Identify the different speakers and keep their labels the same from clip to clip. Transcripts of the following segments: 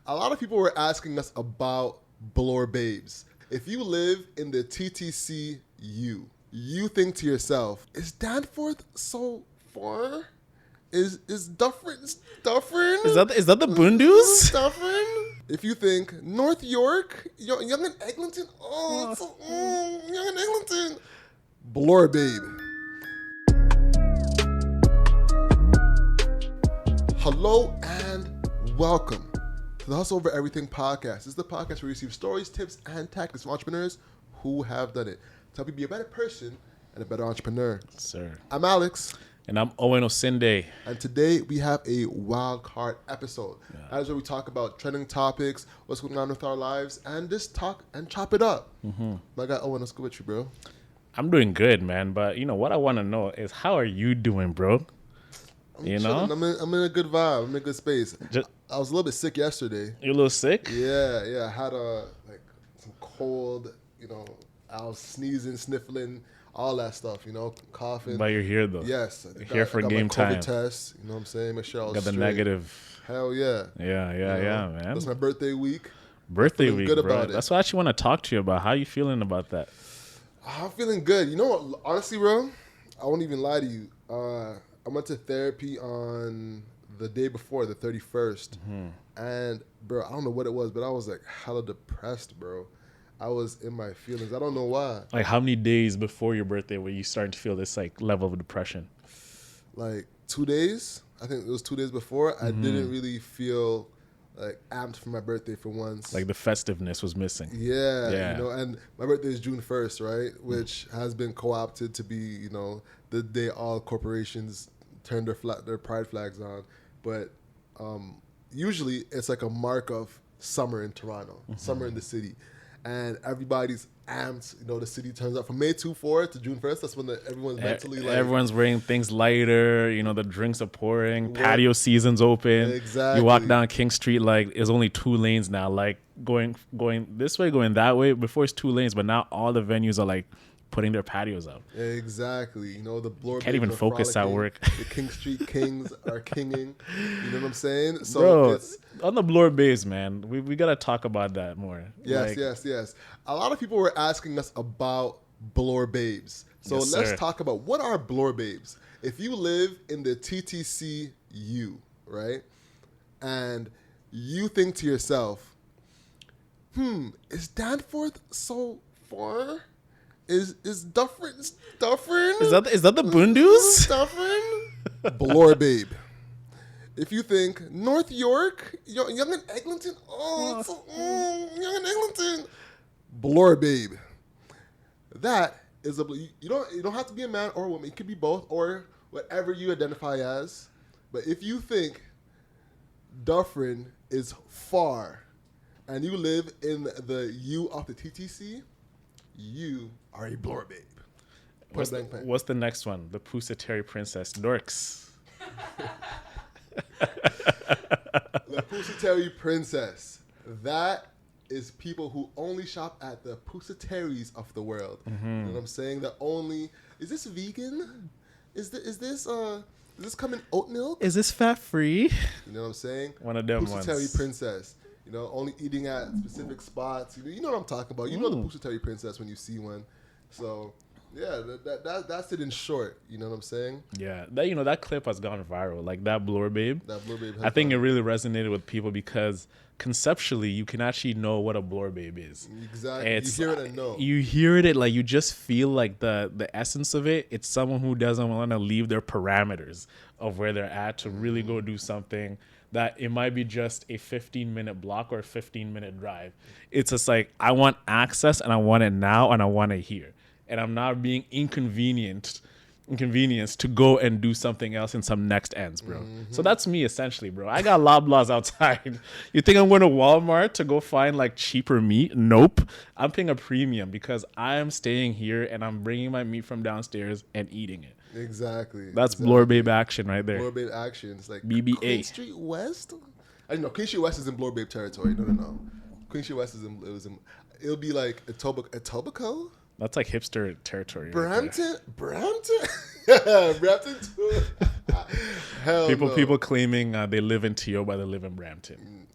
Speaker 1: A lot of people were asking us about Bloor Babes. If you live in the TTCU, you think to yourself, is Danforth so far? Is Dufferin?
Speaker 2: Is that the Bundoos?
Speaker 1: Dufferin? If you think North York, Young and Eglinton, Young and Eglinton, Bloor Babe. Hello and welcome to the Hustle Over Everything podcast. This is the podcast where we receive stories, tips, and tactics from entrepreneurs who have done it to help you be a better person and a better entrepreneur.
Speaker 2: Sir.
Speaker 1: I'm Alex.
Speaker 2: And I'm Owen Osinde.
Speaker 1: And today we have a Wildcard episode. Yeah. That is where we talk about trending topics, what's going on with our lives, and just talk and chop it up. My guy Owen, what's good with you, bro?
Speaker 2: I'm doing good, man. But, what I want to know is how are you doing, bro?
Speaker 1: I'm in a good vibe. I'm in a good space. I was a little bit sick yesterday.
Speaker 2: You're a little sick?
Speaker 1: Yeah. I had some cold, I was sneezing, sniffling, all that stuff, coughing.
Speaker 2: But you're here, though.
Speaker 1: Yes.
Speaker 2: You're here for game
Speaker 1: time.
Speaker 2: time.
Speaker 1: COVID test, you know what I'm saying? Make sure I was
Speaker 2: got the
Speaker 1: straight.
Speaker 2: Negative.
Speaker 1: Hell yeah.
Speaker 2: Yeah, man.
Speaker 1: That's my birthday week.
Speaker 2: Birthday week,
Speaker 1: good
Speaker 2: bro.
Speaker 1: about it.
Speaker 2: That's what I actually want to talk to you about. How you feeling about that?
Speaker 1: I'm feeling good. You know what? Honestly, bro, I won't even lie to you. I went to therapy on the day before, the 31st. And, bro, I don't know what it was, but I was, hella depressed, bro. I was in my feelings. I don't know why.
Speaker 2: Like, how many days before your birthday were you starting to feel this, level of depression?
Speaker 1: 2 days. I think it was 2 days before. I didn't really feel, amped for my birthday for once.
Speaker 2: Like, the festiveness was missing.
Speaker 1: Yeah. And my birthday is June 1st, right? Which has been co-opted to be, the day all corporations turn their pride flags on. But usually it's like a mark of summer in Toronto, summer in the city. And everybody's amped. The city turns up from May 24th to June 1st. That's when everyone's mentally
Speaker 2: everyone's wearing things lighter. The drinks are pouring. Patio season's open.
Speaker 1: Exactly.
Speaker 2: You walk down King Street, there's only 2 lanes now. Going this way, going that way. Before it's 2 lanes, but now all the venues are putting their patios up.
Speaker 1: Exactly. The Bloor
Speaker 2: can't even focus at work.
Speaker 1: The King Street Kings are kinging. You know what I'm saying? So
Speaker 2: bro, on the Bloor Babes, man, we gotta talk about that more.
Speaker 1: Yes. A lot of people were asking us about Bloor Babes. So let's talk about what are Bloor Babes. If you live in the TTCU, right, and you think to yourself, is Danforth so far? Is Dufferin? Is
Speaker 2: that the Bundoos?
Speaker 1: Dufferin? Bloor Babe. If you think North York, Young and Eglinton, Young and Eglinton, Bloor Babe. That is you don't have to be a man or a woman. It could be both or whatever you identify as. But if you think Dufferin is far, and you live in the U of the TTC, you are a Bloor Babe.
Speaker 2: What's the next one? The Pusateri Princess, Dorks.
Speaker 1: The Pusateri Princess. That is people who only shop at the Pusateris of the world. You know what I'm saying? Is this vegan? Is this coming oat milk?
Speaker 2: Is this fat free?
Speaker 1: You know what I'm saying?
Speaker 2: One of them
Speaker 1: Pusateri
Speaker 2: ones.
Speaker 1: Princess. Only eating at specific spots. You know what I'm talking about. You know the Pusateri Princess when you see one. So, yeah, that's it in short. You know what I'm saying?
Speaker 2: Yeah, that clip has gone viral. That Bloor Babe.
Speaker 1: That Bloor Babe.
Speaker 2: I think it really resonated with people because conceptually, you can actually know what a Bloor Babe is.
Speaker 1: Exactly. You hear it and know.
Speaker 2: You hear it, you just feel the essence of it. It's someone who doesn't want to leave their parameters of where they're at to really go do something that it might be just a 15-minute block or a 15-minute drive. It's just I want access and I want it now and I want it here. And I'm not being inconvenienced to go and do something else in some next ends, bro. So that's me essentially, bro. I got Loblaws outside. You think I'm going to Walmart to go find cheaper meat? Nope. I'm paying a premium because I'm staying here and I'm bringing my meat from downstairs and eating it.
Speaker 1: Exactly.
Speaker 2: That's Bloor Babe action right there.
Speaker 1: Bloor Babe action. It's
Speaker 2: BBA.
Speaker 1: Queen Street West? I don't know. Queen Street West is in Bloor Babe territory. No. Queen Street West it'll be like Etobicoke?
Speaker 2: That's hipster territory.
Speaker 1: Brampton? Brampton too? Hell no.
Speaker 2: People claiming they live in TO but they live in Brampton.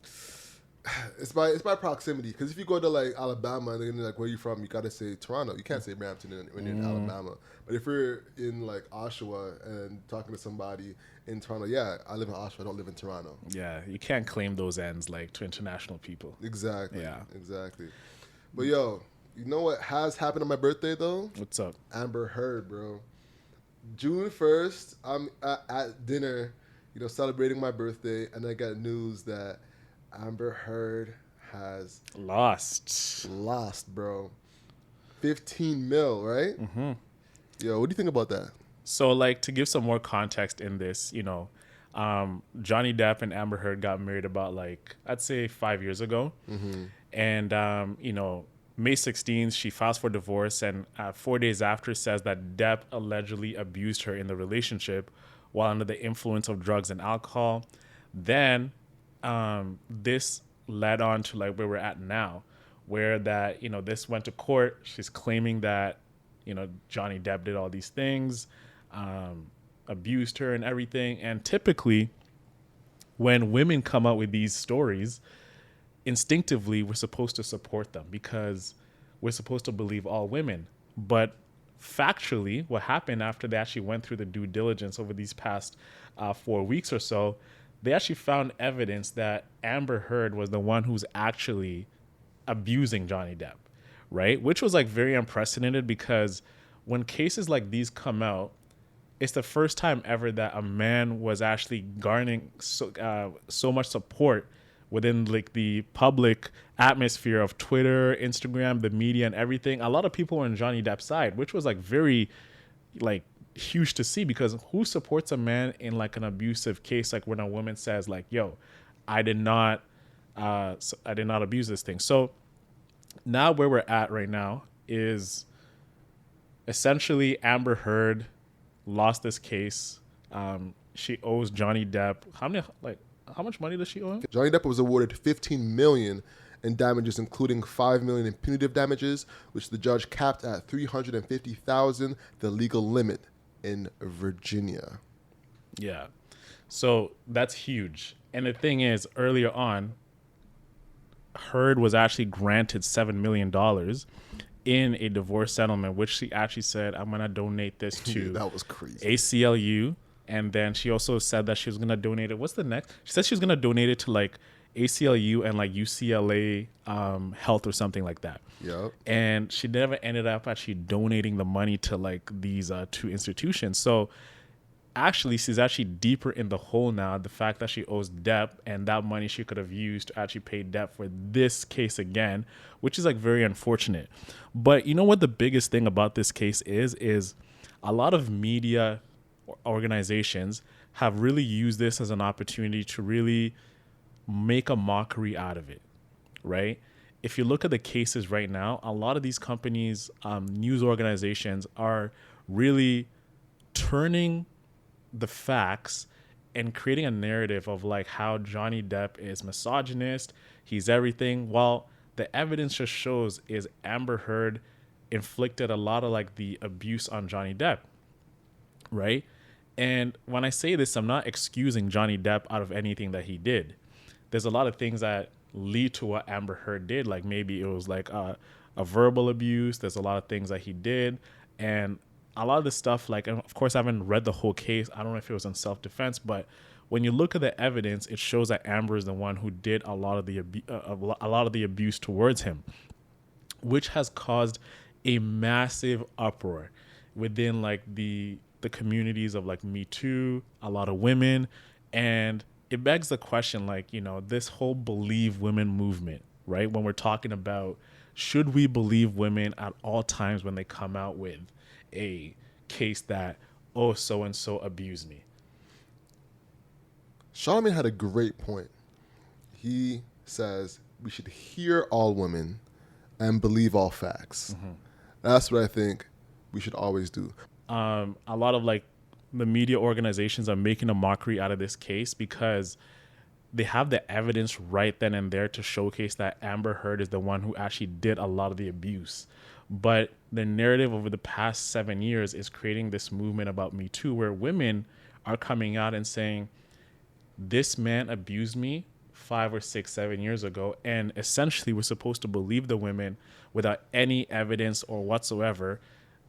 Speaker 1: It's by proximity. Because if you go to like Alabama and they're gonna be like, where you from? You gotta say Toronto. You can't say Brampton when you're in Alabama. But if you're in like Oshawa and talking to somebody in Toronto, yeah, I live in Oshawa. I don't live in Toronto.
Speaker 2: Yeah, you can't claim those ends like to international people.
Speaker 1: Exactly.
Speaker 2: Yeah.
Speaker 1: Exactly. But yo, you know what has happened on my birthday though?
Speaker 2: What's up?
Speaker 1: Amber Heard, bro. June 1st, I'm at dinner, celebrating my birthday, and I got news that Amber Heard has
Speaker 2: Lost,
Speaker 1: bro. 15 mil, right?
Speaker 2: Mm-hmm.
Speaker 1: Yo, what do you think about that?
Speaker 2: So, like, to give some more context in this, Johnny Depp and Amber Heard got married about, like, I'd say 5 years ago.
Speaker 1: Mm-hmm.
Speaker 2: And, May 16th, she files for divorce, and 4 days after says that Depp allegedly abused her in the relationship while under the influence of drugs and alcohol. Then this led on to like where we're at now, where that, this went to court. She's claiming that, Johnny Depp did all these things, abused her and everything. And typically when women come out with these stories, instinctively we're supposed to support them because we're supposed to believe all women. But factually, what happened after they actually went through the due diligence over these past 4 weeks or so, they actually found evidence that Amber Heard was the one who's actually abusing Johnny Depp, right? Which was like very unprecedented because when cases like these come out, it's the first time ever that a man was actually garnering so much support within like the public atmosphere of Twitter, Instagram, the media, and everything. A lot of people were on Johnny Depp's side, which was like very like huge to see, because who supports a man in like an abusive case, like when a woman says like, yo, I did not abuse this thing. So now where we're at right now is essentially Amber Heard lost this case. She owes Johnny Depp how much money does she owe him?
Speaker 1: Johnny Depp was awarded $15 million in damages, including $5 million in punitive damages, which the judge capped at $350,000, the legal limit in Virginia.
Speaker 2: Yeah. So that's huge. And the thing is, earlier on, Heard was actually granted $7 million in a divorce settlement, which she actually said, I'm going to donate this to
Speaker 1: that was crazy.
Speaker 2: ACLU. And then she also said that she was going to donate it. What's the next? She said she was going to donate it to like ACLU and like UCLA Health or something like that.
Speaker 1: Yep.
Speaker 2: And she never ended up actually donating the money to like these two institutions. So actually, she's actually deeper in the hole now. The fact that she owes Depp, and that money she could have used to actually pay Depp for this case again, which is like very unfortunate. But you know what the biggest thing about this case is a lot of media organizations have really used this as an opportunity to really make a mockery out of it, right? If you look at the cases right now, a lot of these companies, news organizations are really turning the facts and creating a narrative of like how Johnny Depp is misogynist, he's everything, while the evidence just shows is Amber Heard inflicted a lot of like the abuse on Johnny Depp, right? And when I say this, I'm not excusing Johnny Depp out of anything that he did. There's a lot of things that lead to what Amber Heard did. Like maybe it was like a verbal abuse. There's a lot of things that he did. And a lot of the stuff, like, of course, I haven't read the whole case. I don't know if it was in self-defense, but when you look at the evidence, it shows that Amber is the one who did a lot of the abuse towards him, which has caused a massive uproar within like the communities of like Me Too, a lot of women. And it begs the question, like, you know, this whole believe women movement, right? When we're talking about, should we believe women at all times when they come out with a case that, oh, so-and-so abused me?
Speaker 1: Charlamagne had a great point. He says we should hear all women and believe all facts. Mm-hmm. That's what I think we should always do.
Speaker 2: A lot of like the media organizations are making a mockery out of this case because they have the evidence right then and there to showcase that Amber Heard is the one who actually did a lot of the abuse. But the narrative over the past 7 years is creating this movement about Me Too, where women are coming out and saying, this man abused me 5 or 6, 7 years ago. And essentially, we're supposed to believe the women without any evidence or whatsoever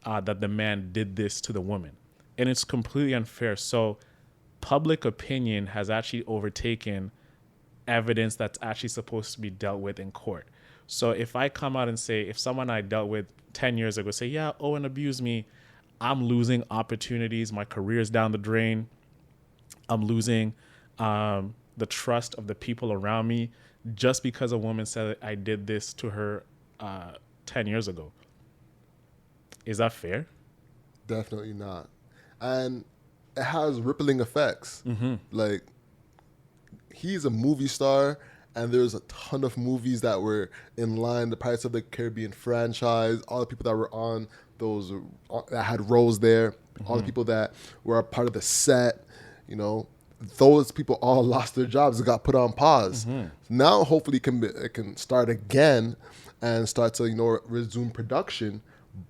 Speaker 2: that the man did this to the woman. And it's completely unfair. So public opinion has actually overtaken evidence that's actually supposed to be dealt with in court. So if I come out and say, if someone I dealt with 10 years ago say, yeah, Owen abused me, I'm losing opportunities. My career's down the drain. I'm losing the trust of the people around me just because a woman said I did this to her 10 years ago. Is that fair?
Speaker 1: Definitely not. And it has rippling effects. Like, he's a movie star, and there's a ton of movies that were in line. The Pirates of the Caribbean franchise, all the people that were on those that had roles there, all the people that were a part of the set, you know, those people all lost their jobs and got put on pause. Now, hopefully, it can start again and start to, you know, resume production.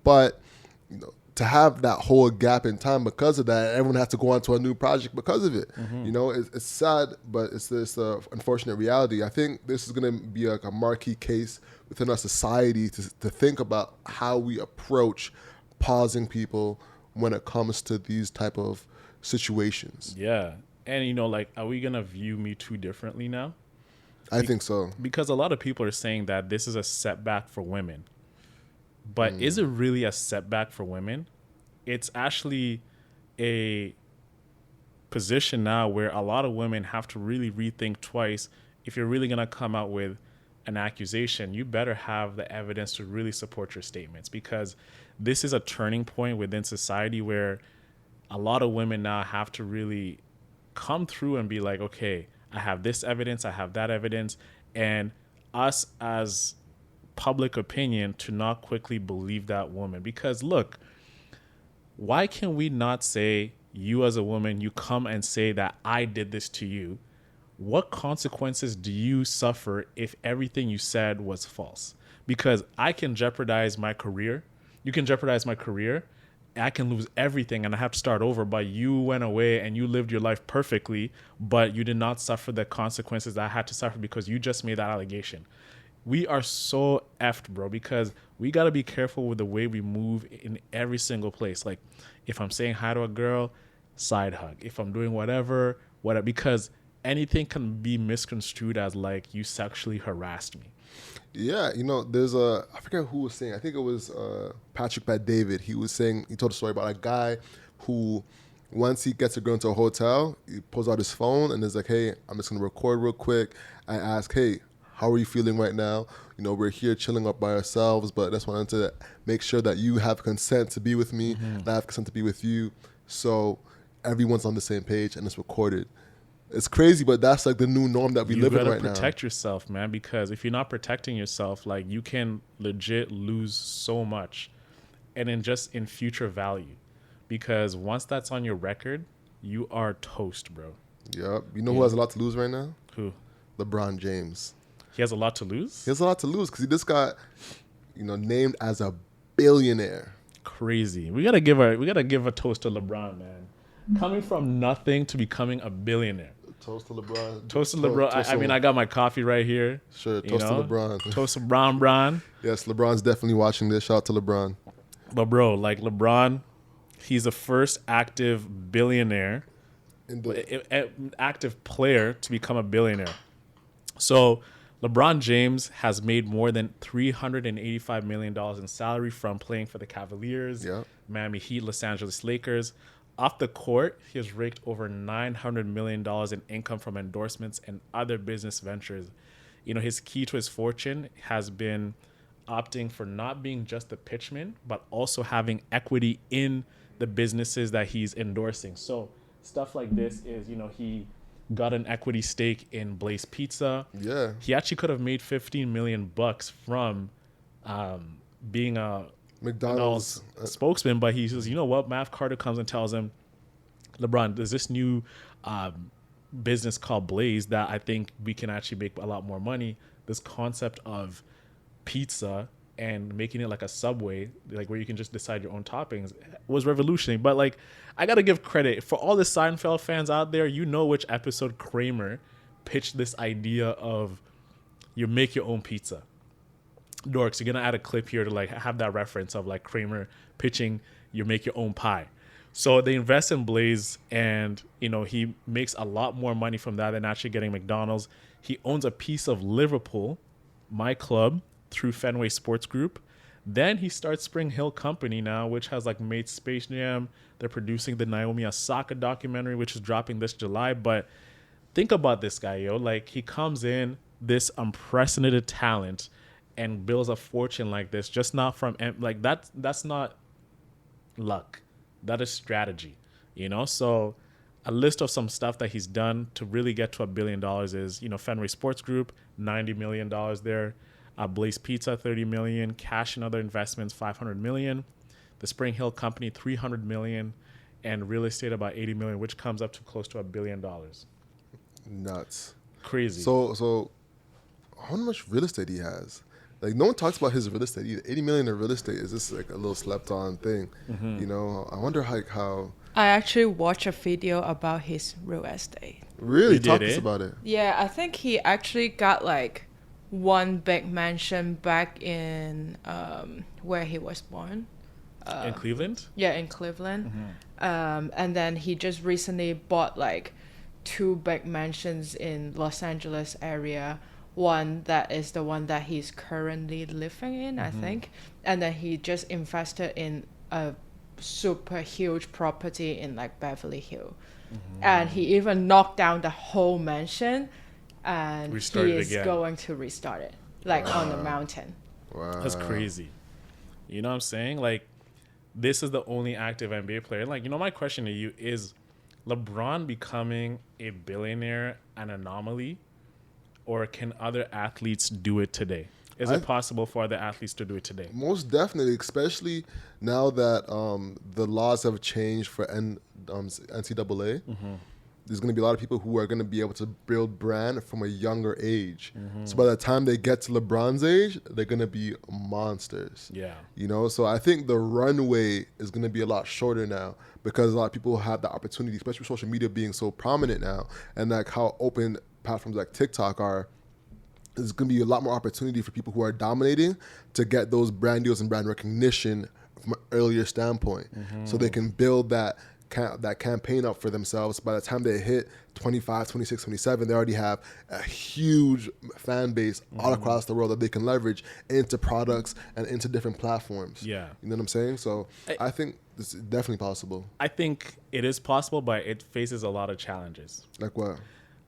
Speaker 1: But, you know, to have that whole gap in time because of that, everyone has to go on to a new project because of it. You know, it's sad, but it's this unfortunate reality. I think this is going to be like a marquee case within our society to think about how we approach pausing people when it comes to these type of situations.
Speaker 2: Yeah. And, you know, like, are we going to view Me Too differently now?
Speaker 1: I think so.
Speaker 2: Because a lot of people are saying that this is a setback for women. But is it really a setback for women? It's actually a position now where a lot of women have to really rethink twice. If you're really going to come out with an accusation, you better have the evidence to really support your statements, because this is a turning point within society where a lot of women now have to really come through and be like, okay, I have this evidence, I have that evidence, and us as public opinion to not quickly believe that woman. Because look, why can we not say, you as a woman, you come and say that I did this to you? What consequences do you suffer if everything you said was false? Because I can jeopardize my career. You can jeopardize my career. I can lose everything and I have to start over. But you went away and you lived your life perfectly, but you did not suffer the consequences that I had to suffer because you just made that allegation. We are so effed, bro, because we got to be careful with the way we move in every single place. Like, if I'm saying hi to a girl, side hug. If I'm doing whatever, because anything can be misconstrued as like you sexually harassed me.
Speaker 1: Yeah, you know, I forget who was saying, I think it was Patrick Pat David. He told a story about a guy who, once he gets a girl into a hotel, he pulls out his phone and is like, hey, I'm just going to record real quick. I ask, hey, how are you feeling right now? You know, we're here chilling up by ourselves, but I just wanted to make sure that you have consent to be with me, and I have consent to be with you. So everyone's on the same page and it's recorded. It's crazy, but that's like the new norm that we live in right now. You gotta
Speaker 2: protect yourself, man, because if you're not protecting yourself, like, you can legit lose so much, and in future value, because once that's on your record, you are toast, bro.
Speaker 1: Yep. You know who has a lot to lose right now?
Speaker 2: Who?
Speaker 1: LeBron James.
Speaker 2: He has a lot to lose?
Speaker 1: He has a lot to lose because he just got, you know, named as a billionaire.
Speaker 2: Crazy. We gotta give a toast to LeBron, man. Coming from nothing to becoming a billionaire.
Speaker 1: Toast to LeBron.
Speaker 2: Toast to LeBron. I mean, I got my coffee right here.
Speaker 1: Sure. Toast to LeBron.
Speaker 2: Toast to Bron.
Speaker 1: Yes, LeBron's definitely watching this. Shout out to LeBron.
Speaker 2: But bro, like, LeBron, he's the first active billionaire, active player to become a billionaire. So LeBron James has made more than $385 million in salary from playing for the Cavaliers, Miami Heat, Los Angeles Lakers. Off the court, he has raked over $900 million in income from endorsements and other business ventures. You know, his key to his fortune has been opting for not being just a pitchman, but also having equity in the businesses that he's endorsing. So stuff like this is, you know, he got an equity stake in Blaze Pizza.
Speaker 1: Yeah.
Speaker 2: He actually could have made $15 million from being a McDonald's spokesman, but he says, you know what? Mav Carter comes and tells him, LeBron, there's this new business called Blaze that I think we can actually make a lot more money. This concept of pizza and making it like a Subway, like where you can just decide your own toppings, was revolutionary. But like, I gotta give credit for all the Seinfeld fans out there. You know which episode Kramer pitched this idea of you make your own pizza. Dorks, you're gonna add a clip here to like have that reference of like Kramer pitching you make your own pie. So they invest in Blaze, and he makes a lot more money from that than actually getting McDonald's. He owns a piece of Liverpool, my club, through Fenway Sports Group. Then he starts Spring Hill Company now, which has like made Space Jam. They're producing the Naomi Osaka documentary, which is dropping this July. But think about this guy, yo. Like, he comes in, this unprecedented talent, and builds a fortune like this, just not from like that's not luck. That is strategy, So a list of some stuff that he's done to really get to $1 billion is, Fenway Sports Group, $90 million there. Blaze Pizza, $30 million. Cash and other investments, $500 million. The Spring Hill Company, $300 million. And real estate, about $80 million, which comes up to close to $1 billion.
Speaker 1: Nuts.
Speaker 2: Crazy.
Speaker 1: So how much real estate he has? Like, no one talks about his real estate either. $80 million in real estate is just like a little slept on thing. I wonder how.
Speaker 3: I actually watched a video about his real estate.
Speaker 1: Really? Talk to us about it.
Speaker 3: Yeah, I think he actually got like one big mansion back in where he was born.
Speaker 2: In Cleveland?
Speaker 3: Yeah, in Cleveland. And then he just recently bought like 2 big mansions in Los Angeles area. One that is the one that he's currently living in, I think. And then he just invested in a super huge property in like Beverly Hills. And he even knocked down the whole mansion, and he is going to restart it, like on the mountain.
Speaker 1: Wow.
Speaker 2: That's crazy. You know what I'm saying? Like, this is the only active NBA player. Like, my question to you is, LeBron becoming a billionaire an anomaly, or can other athletes do it today? Is it possible for other athletes to do it today?
Speaker 1: Most definitely, especially now that the laws have changed for NCAA. There's going to be a lot of people who are going to be able to build brand from a younger age. So by the time they get to LeBron's age, they're going to be monsters.
Speaker 2: Yeah.
Speaker 1: So I think the runway is going to be a lot shorter now, because a lot of people have the opportunity, especially with social media being so prominent now, and like how open platforms like TikTok are. There's going to be a lot more opportunity for people who are dominating to get those brand deals and brand recognition from an earlier standpoint. So they can build that campaign up for themselves. By the time they hit 25, 26, 27, they already have a huge fan base all across the world that they can leverage into products and into different platforms.
Speaker 2: Yeah.
Speaker 1: You know what I'm saying? So I think this is definitely possible.
Speaker 2: I think it is possible, but it faces a lot of challenges.
Speaker 1: Like what?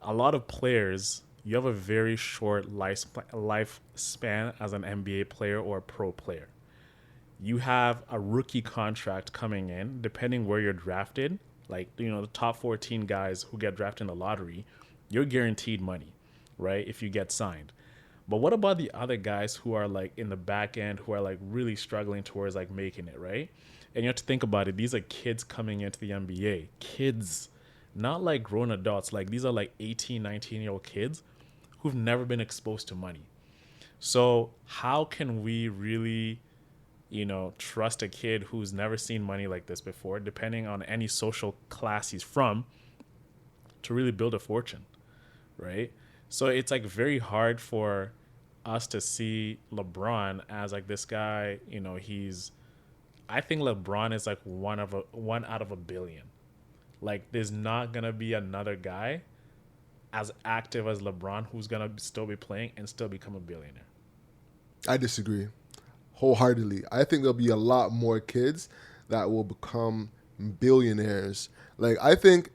Speaker 2: A lot of players, you have a very short lifespan as an NBA player or a pro player. You have a rookie contract coming in, depending where you're drafted. Like, the top 14 guys who get drafted in the lottery, you're guaranteed money, right, if you get signed. But what about the other guys who are like in the back end, who are like really struggling towards like making it, right? And you have to think about it. These are kids coming into the NBA. Kids, not like grown adults. Like, these are like 18, 19-year-old kids who've never been exposed to money. So how can we really, trust a kid who's never seen money like this before, depending on any social class he's from, to really build a fortune, right? So it's like very hard for us to see LeBron as like this guy, I think LeBron is like one out of a billion. Like, there's not going to be another guy as active as LeBron who's going to still be playing and still become a billionaire.
Speaker 1: I disagree wholeheartedly. I think there'll be a lot more kids that will become billionaires. Like, I think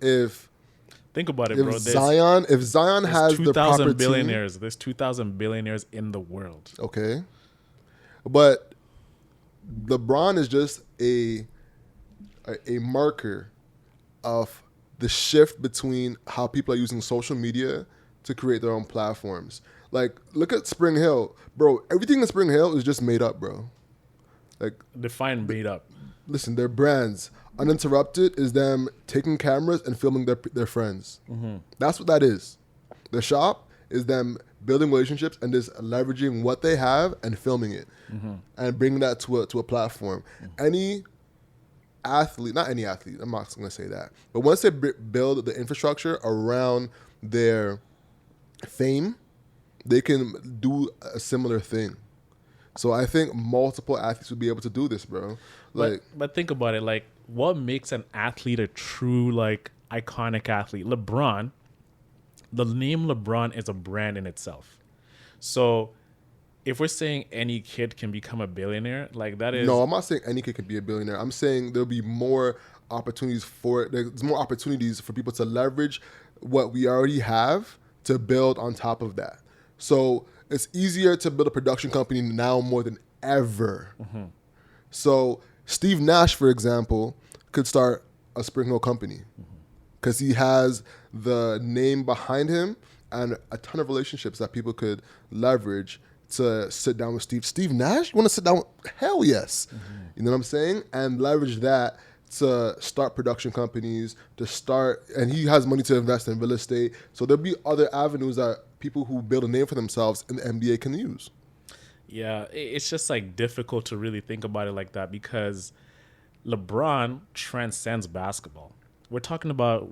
Speaker 2: think about it, bro.
Speaker 1: If Zion has the proper
Speaker 2: billionaires, there's 2,000 billionaires in the world.
Speaker 1: Okay. But LeBron is just a marker of the shift between how people are using social media to create their own platforms. Like, look at Spring Hill. Bro, everything in Spring Hill is just made up, bro. Like,
Speaker 2: define made up.
Speaker 1: Listen, their brands. Uninterrupted is them taking cameras and filming their friends. That's what that is. The shop is them building relationships and just leveraging what they have and filming it and bringing that to a platform. Any athlete, not any athlete, I'm not going to say that, but once they build the infrastructure around their fame, they can do a similar thing. So I think multiple athletes would be able to do this, bro. Like,
Speaker 2: but think about it. Like, what makes an athlete a true, like, iconic athlete? LeBron, the name LeBron is a brand in itself. So if we're saying any kid can become a billionaire, like, that is...
Speaker 1: no, I'm not saying any kid could be a billionaire. I'm saying there'll be more opportunities for it. There's more opportunities for people to leverage what we already have to build on top of that. So it's easier to build a production company now more than ever.
Speaker 2: Mm-hmm.
Speaker 1: So Steve Nash, for example, could start a Spring Hill company because he has the name behind him and a ton of relationships that people could leverage to sit down with Steve Nash. You want to sit down with? Hell yes. You know what I'm saying? And leverage that to start production companies, and he has money to invest in real estate. So there'll be other avenues that people who build a name for themselves in the NBA can use.
Speaker 2: Yeah, it's just, like, difficult to really think about it like that because LeBron transcends basketball. We're talking about...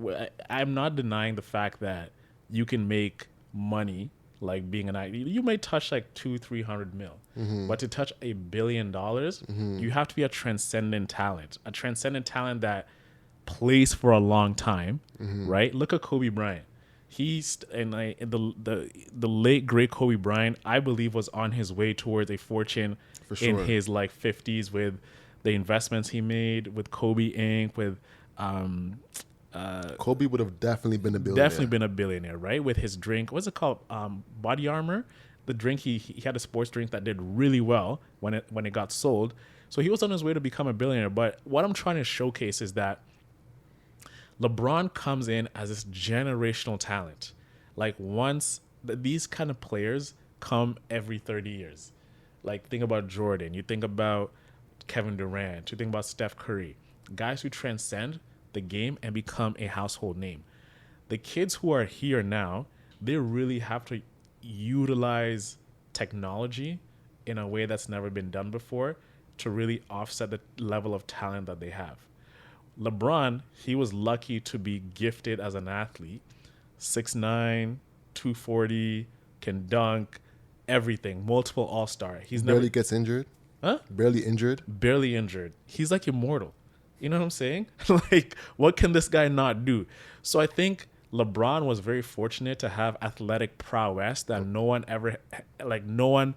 Speaker 2: I'm not denying the fact that you can make money, like, being an athlete. You may touch, like, 200-300 mil. But to touch $1 billion, you have to be a transcendent talent. A transcendent talent that plays for a long time, right? Look at Kobe Bryant. The late great Kobe Bryant, I believe, was on his way towards a fortune in his, like, 50s with the investments he made with Kobe Inc. with
Speaker 1: Kobe would have definitely been a billionaire.
Speaker 2: Definitely been a billionaire, right? With his drink, what's it called? Body Armor. The drink, he had a sports drink that did really well when it got sold. So he was on his way to become a billionaire. But what I'm trying to showcase is that LeBron comes in as this generational talent. Like, these kind of players come every 30 years. Like, think about Jordan. You think about Kevin Durant. You think about Steph Curry. Guys who transcend the game and become a household name. The kids who are here now, they really have to utilize technology in a way that's never been done before to really offset the level of talent that they have. LeBron, he was lucky to be gifted as an athlete. 6'9", 240, can dunk, everything, multiple all-star. He's
Speaker 1: barely gets injured.
Speaker 2: Huh?
Speaker 1: Barely injured.
Speaker 2: Barely injured. He's like immortal. You know what I'm saying? Like, what can this guy not do? So I think LeBron was very fortunate to have athletic prowess that no one,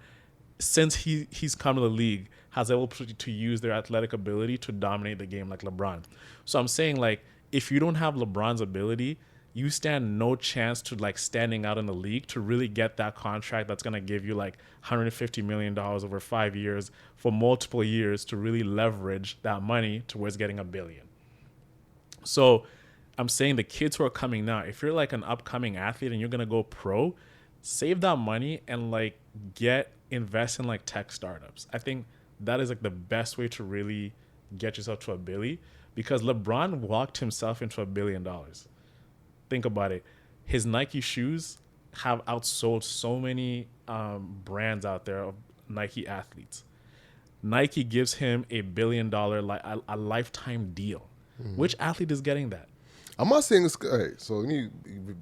Speaker 2: since he's come to the league, has able to use their athletic ability to dominate the game like LeBron. So I'm saying, like, if you don't have LeBron's ability, you stand no chance to, like, standing out in the league to really get that contract that's going to give you, like, $150 million over 5 years for multiple years to really leverage that money towards getting $1 billion. So I'm saying the kids who are coming now, if you're, like, an upcoming athlete and you're going to go pro, save that money and, like, invest in, like, tech startups. I think that is, like, the best way to really get yourself to $1 billion, because LeBron walked himself into $1 billion. Think about it. His Nike shoes have outsold so many brands out there of Nike athletes. Nike gives him $1 billion, a lifetime deal. Which athlete is getting that?
Speaker 1: I'm not saying it's good. All right, so let me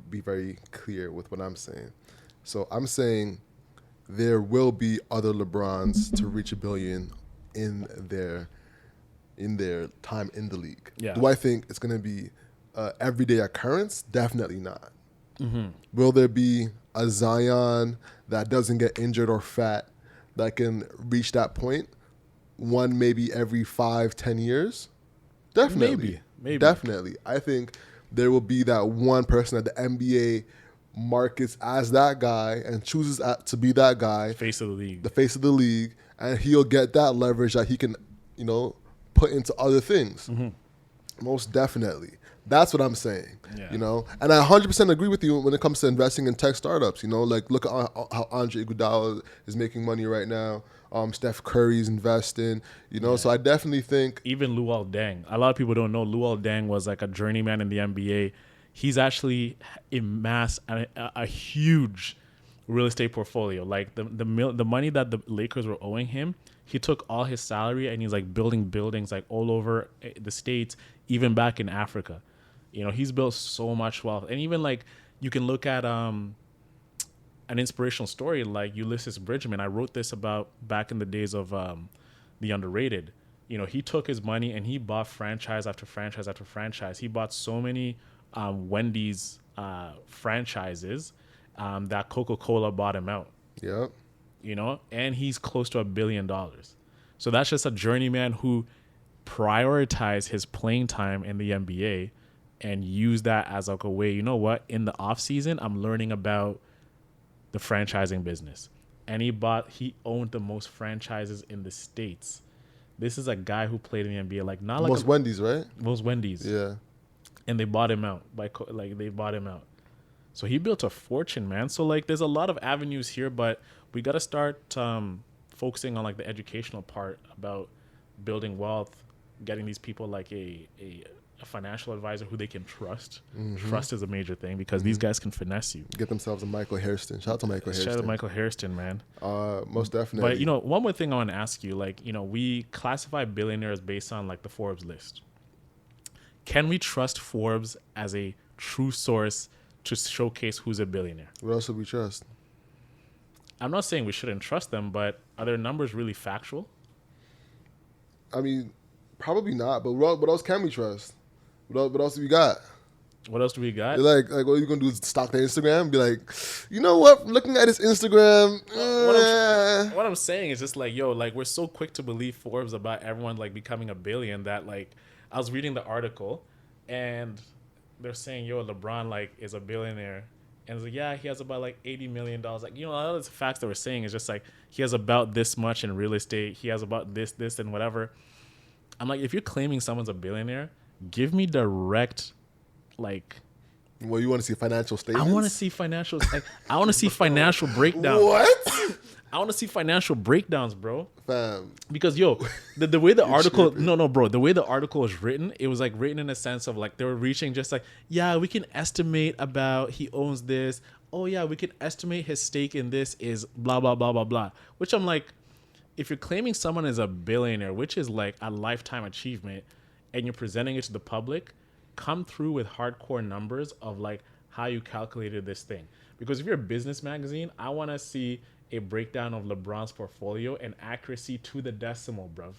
Speaker 1: be very clear with what I'm saying. So I'm saying there will be other LeBrons to reach $1 billion in their time in the league.
Speaker 2: Yeah.
Speaker 1: Do I think it's going to be everyday occurrence? Definitely not. Will there be a Zion that doesn't get injured or fat that can reach that point? One maybe every 5-10 years? Definitely.
Speaker 2: Maybe.
Speaker 1: Definitely. I think there will be that one person that the NBA markets as that guy and chooses to be that guy.
Speaker 2: Face of the league.
Speaker 1: The face of the league. And he'll get that leverage that he can, put into other things. Most definitely. That's what I'm saying.
Speaker 2: Yeah.
Speaker 1: And I 100% agree with you when it comes to investing in tech startups. Like, look at how Andre Iguodala is making money right now. Steph Curry's investing. So I definitely think
Speaker 2: even Luol Deng. A lot of people don't know Luol Deng was like a journeyman in the NBA. He's actually amassed a huge real estate portfolio. Like the money that the Lakers were owing him, he took all his salary and he's like building buildings like all over the States, even back in Africa. He's built so much wealth. And even like you can look at an inspirational story like Ulysses Bridgman. I wrote this about back in the days of The Underrated. You know, he took his money and he bought franchise after franchise after franchise. He bought so many Wendy's franchises that Coca-Cola bought him out.
Speaker 1: Yep.
Speaker 2: You know, and he's close to $1 billion. So that's just a journeyman who prioritized his playing time in the NBA and used that as like a way, you know what, in the off season, I'm learning about the franchising business. And he owned the most franchises in the States. This is a guy who played in the NBA, like not like
Speaker 1: Most Wendy's, right?
Speaker 2: most Wendy's.
Speaker 1: Yeah.
Speaker 2: And they bought him out they bought him out. So he built a fortune, man. So like there's a lot of avenues here, but we got to start focusing on like the educational part about building wealth, getting these people like a financial advisor who they can trust. Trust is a major thing because these guys can finesse you.
Speaker 1: Get themselves a Michael Hairston. Shout out to Michael Hairston.
Speaker 2: Shout out to Michael Hairston, man.
Speaker 1: Most definitely.
Speaker 2: But you know, one more thing I want to ask you, like, you know, we classify billionaires based on like the Forbes list. Can we trust Forbes as a true source to showcase who's a billionaire?
Speaker 1: What else would we trust?
Speaker 2: I'm not saying we shouldn't trust them, but are their numbers really factual?
Speaker 1: I mean, probably not. But what else can we trust? What else do we got?
Speaker 2: What else do we got?
Speaker 1: Like what are you gonna do? Is stalk their Instagram? And be like, you know what? Looking at his Instagram.
Speaker 2: What I'm saying is just like, yo, like we're so quick to believe Forbes about everyone like becoming a billion that like I was reading the article and they're saying, yo, LeBron like is a billionaire. And it's like, yeah, he has about like $80 million. Like, you know, a lot of the facts that we're saying is just like he has about this much in real estate. He has about this, and whatever. I'm like, if you're claiming someone's a billionaire, give me direct, like.
Speaker 1: Well, you want to see financial statements?
Speaker 2: I want to see financials. Like, I want to see financial breakdowns.
Speaker 1: What?
Speaker 2: I want to see financial breakdowns, bro.
Speaker 1: Fam.
Speaker 2: Because yo, the way the article, no, bro, the way the article was written, it was like written in a sense of like they were reaching just like, yeah, we can estimate about he owns this. Oh yeah, we can estimate his stake in this is blah blah blah blah blah. Which I'm like, if you're claiming someone is a billionaire, which is like a lifetime achievement, and you're presenting it to the public, come through with hardcore numbers of like how you calculated this thing. Because if you're a business magazine, I want to see a breakdown of LeBron's portfolio and accuracy to the decimal, bruv.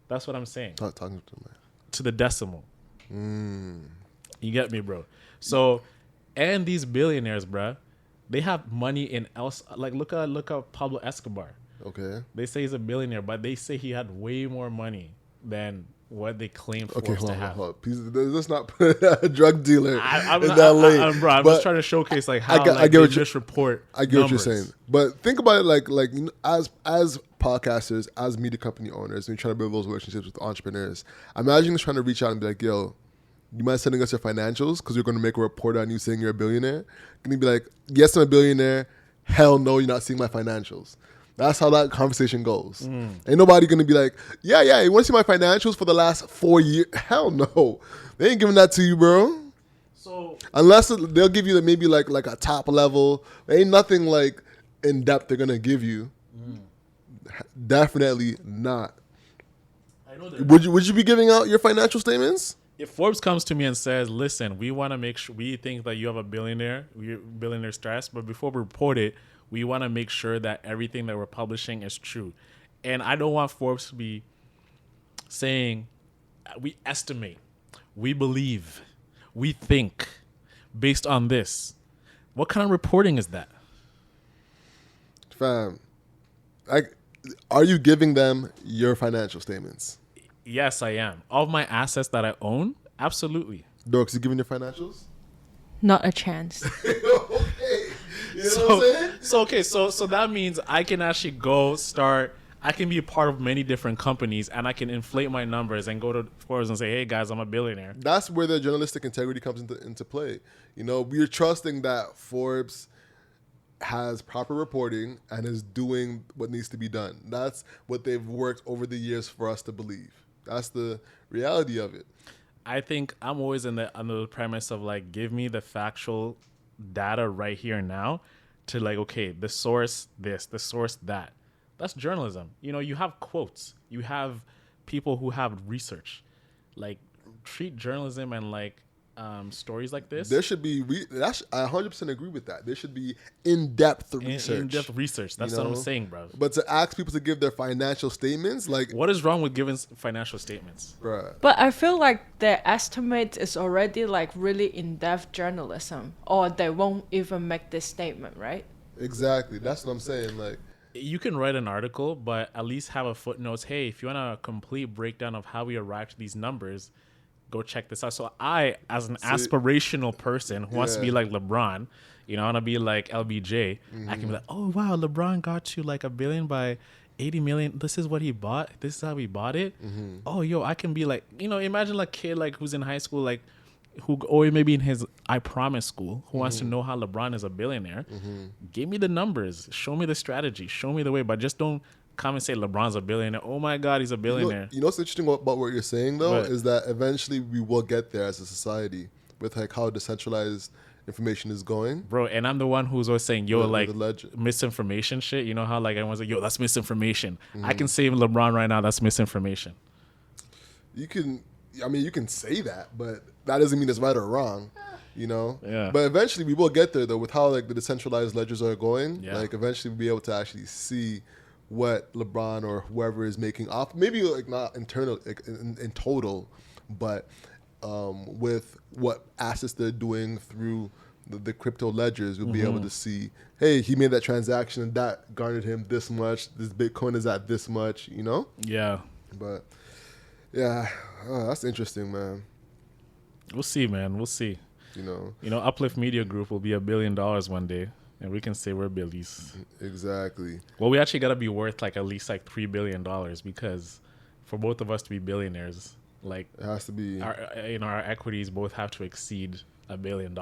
Speaker 2: That's what I'm saying.
Speaker 1: Talking to me.
Speaker 2: To the decimal. You get me, bro? So, and these billionaires, bruh, they have money in else. Like, look at Pablo Escobar.
Speaker 1: Okay.
Speaker 2: They say he's a billionaire, but they say he had way more money than what they claim Forbes to have.
Speaker 1: Please, let's not put a drug dealer in that lane.
Speaker 2: I'm just trying to showcase like how I get what you misreport.
Speaker 1: I get what you're saying, but think about it like you know, as podcasters, as media company owners, and you're trying to build those relationships with entrepreneurs. Imagine just trying to reach out and be like, "Yo, you mind sending us your financials because we're going to make a report on you saying you're a billionaire." Can you be like, "Yes, I'm a billionaire." Hell no, you're not seeing my financials. That's how that conversation goes. Ain't nobody going to be like, yeah, you want to see my financials for the last 4 years? Hell no. They ain't giving that to you, bro.
Speaker 2: So
Speaker 1: unless they'll give you maybe like a top level. There ain't nothing like in depth they're going to give you. Definitely not.
Speaker 2: I know
Speaker 1: Would you be giving out your financial statements?
Speaker 2: If Forbes comes to me and says, listen, we want to make sure, we think that you have a billionaire status, but before we report it, we want to make sure that everything that we're publishing is true. And I don't want Forbes to be saying, we estimate, we believe, we think, based on this. What kind of reporting is that?
Speaker 1: Fam, are you giving them your financial statements?
Speaker 2: Yes, I am. Of my assets that I own, absolutely.
Speaker 1: Dorks, you giving your financials?
Speaker 3: Not a chance.
Speaker 1: Okay. You know what I'm saying?
Speaker 2: So that means I can actually I can be a part of many different companies and I can inflate my numbers and go to Forbes and say, hey guys, I'm a billionaire.
Speaker 1: That's where the journalistic integrity comes into play. You know, we're trusting that Forbes has proper reporting and is doing what needs to be done. That's what they've worked over the years for us to believe. That's the reality of it.
Speaker 2: I think I'm always under the premise of like, give me the factual data right here and now to like, okay, the source this, the source that. That's journalism. You know, you have quotes. You have people who have research. Like, treat journalism and like stories like this.
Speaker 1: There should be. I 100% agree with that. There should be in-depth research.
Speaker 2: In-depth research. That's what I'm saying, bro.
Speaker 1: But to ask people to give their financial statements, like,
Speaker 2: what is wrong with giving financial statements?
Speaker 1: bruh.
Speaker 3: But I feel like their estimate is already like really in-depth journalism, or they won't even make this statement, right?
Speaker 1: Exactly. That's what I'm saying. Like,
Speaker 2: You can write an article, but at least have a footnote. Hey, if you want a complete breakdown of how we arrived to these numbers, go check this out. So I, as an aspirational person who wants to be like LeBron, I want to be like LBJ, I can be like, oh, wow, LeBron got to like $1 billion by 80 million. This is what he bought. This is how he bought it. Oh, yo, I can be like, imagine like kid like who's in high school, like or maybe in his I Promise school, who wants to know how LeBron is a billionaire. Give me the numbers. Show me the strategy. Show me the way. But just don't come and say LeBron's a billionaire. Oh my God, he's a billionaire.
Speaker 1: You know what's interesting about what you're saying though is that eventually we will get there as a society with like how decentralized information is going,
Speaker 2: bro. And I'm the one who's always saying, yo, like misinformation shit. You know how like everyone's like, yo, that's misinformation. I can say LeBron right now, that's misinformation.
Speaker 1: You can say that, but that doesn't mean it's right or wrong.
Speaker 2: Yeah.
Speaker 1: But eventually we will get there though with how like the decentralized ledgers are going.
Speaker 2: Yeah.
Speaker 1: Like eventually we'll be able to actually see what LeBron or whoever is making off, maybe like not internal, like in total, but with what assets they're doing through the crypto ledgers, you'll be able to see, hey, he made that transaction and that garnered him this much. This Bitcoin is at this much,
Speaker 2: Yeah.
Speaker 1: But yeah, that's interesting, man.
Speaker 2: We'll see, man. We'll see. Uplift Media Group will be $1 billion one day. And we can say we're billies. Exactly. Well, we actually got to be worth like at least like $3 billion because for both of us to be billionaires, like
Speaker 1: it has to be
Speaker 2: our equities both have to exceed $1 billion.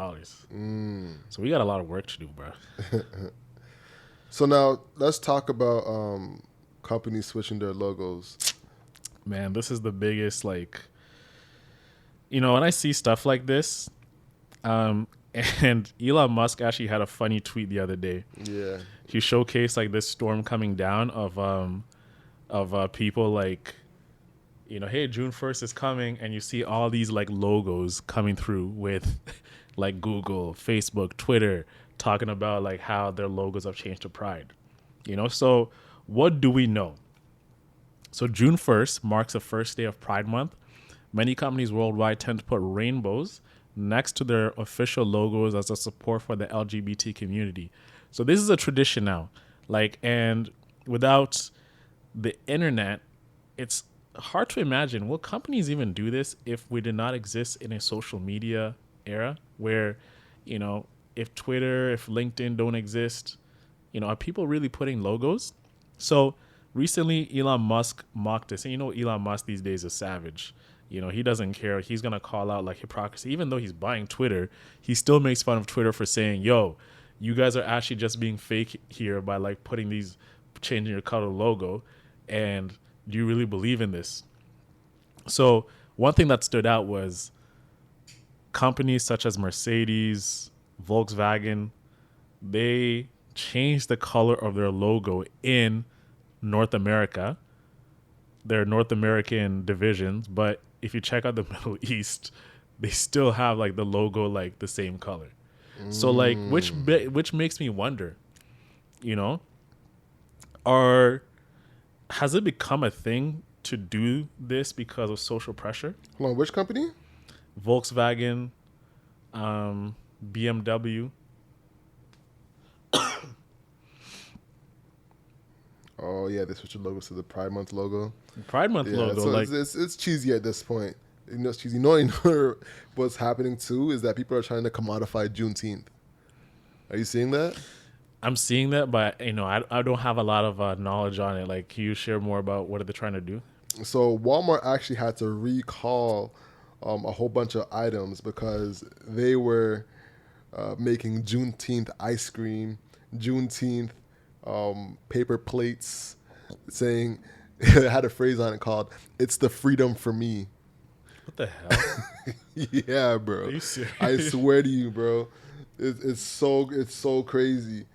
Speaker 2: So we got a lot of work to do, bro.
Speaker 1: So now let's talk about companies switching their logos.
Speaker 2: Man, this is the biggest like. When I see stuff like this, and Elon Musk actually had a funny tweet the other day. Yeah. He showcased like this storm coming down of people like, hey, June 1st is coming, and you see all these like logos coming through with like Google, Facebook, Twitter, talking about like how their logos have changed to Pride. So what do we know? So June 1st marks the first day of Pride Month. Many companies worldwide tend to put rainbows next to their official logos as a support for the LGBT community. So this is a tradition now. And without the internet, it's hard to imagine, will companies even do this if we did not exist in a social media era where, if Twitter, if LinkedIn don't exist, are people really putting logos? So recently, Elon Musk mocked this. And Elon Musk these days is savage. He doesn't care. He's going to call out like hypocrisy. Even though he's buying Twitter, he still makes fun of Twitter for saying, yo, you guys are actually just being fake here by like changing your color logo. And do you really believe in this? So one thing that stood out was companies such as Mercedes, Volkswagen, they changed the color of their logo in North America, their North American divisions, but if you check out the Middle East, they still have like the logo like the same color. So like which makes me wonder, has it become a thing to do this because of social pressure?
Speaker 1: Hold on, which company?
Speaker 2: Volkswagen, BMW.
Speaker 1: Oh yeah, they switched the logos to the Pride Month logo.
Speaker 2: Pride Month logo,
Speaker 1: so
Speaker 2: like
Speaker 1: it's cheesy at this point. It's cheesy. You know what's happening too is that people are trying to commodify Juneteenth. Are you seeing that?
Speaker 2: I'm seeing that, but I don't have a lot of knowledge on it. Like, can you share more about what are they trying to do?
Speaker 1: So Walmart actually had to recall a whole bunch of items because they were making Juneteenth ice cream, Juneteenth paper plates, saying it had a phrase on it called "It's the freedom for me."
Speaker 2: What the hell?
Speaker 1: Yeah, bro.
Speaker 2: Are you serious?
Speaker 1: I swear to you, bro. It's so crazy.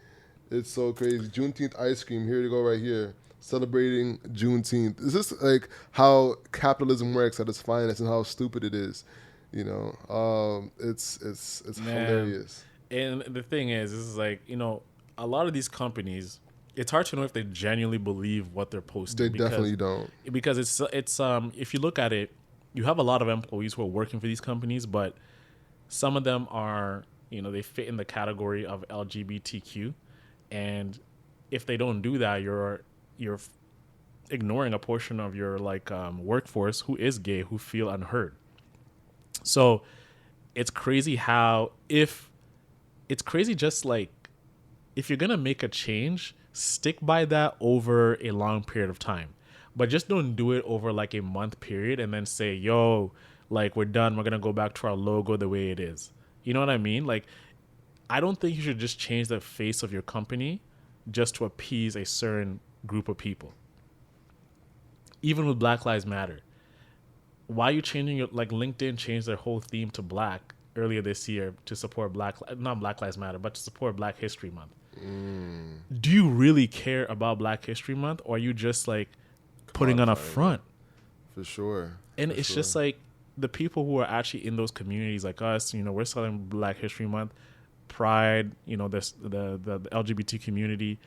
Speaker 1: It's so crazy. Juneteenth ice cream. Here you go, right here. Celebrating Juneteenth. Is this like how capitalism works at its finest and how stupid it is? You know, it's
Speaker 2: Man.
Speaker 1: hilarious.
Speaker 2: And the thing is like, you know, a lot of these companies, it's hard to know if they genuinely believe what they're posting.
Speaker 1: They definitely don't.
Speaker 2: Because it's if you look at it, you have a lot of employees who are working for these companies, but some of them are, you know, they fit in the category of LGBTQ, and if they don't do that, you're ignoring a portion of your workforce who is gay, who feel unheard. So it's crazy just like, if you're gonna make a change, stick by that over a long period of time, but just don't do it over like a month period and then say, yo, like, we're done, we're gonna go back to our logo the way it is. You know what I mean? Like, I don't think you should just change the face of your company just to appease a certain group of people. Even with Black Lives Matter, why are you changing your, like, LinkedIn changed their whole theme to black earlier this year to support not Black Lives Matter, but to support Black History Month. Do you really care about Black History Month, or are you just like putting on a front?
Speaker 1: For sure.
Speaker 2: And it's just like, the people who are actually in those communities like us, you know, we're celebrating Black History Month, Pride, you know, this the LGBT community.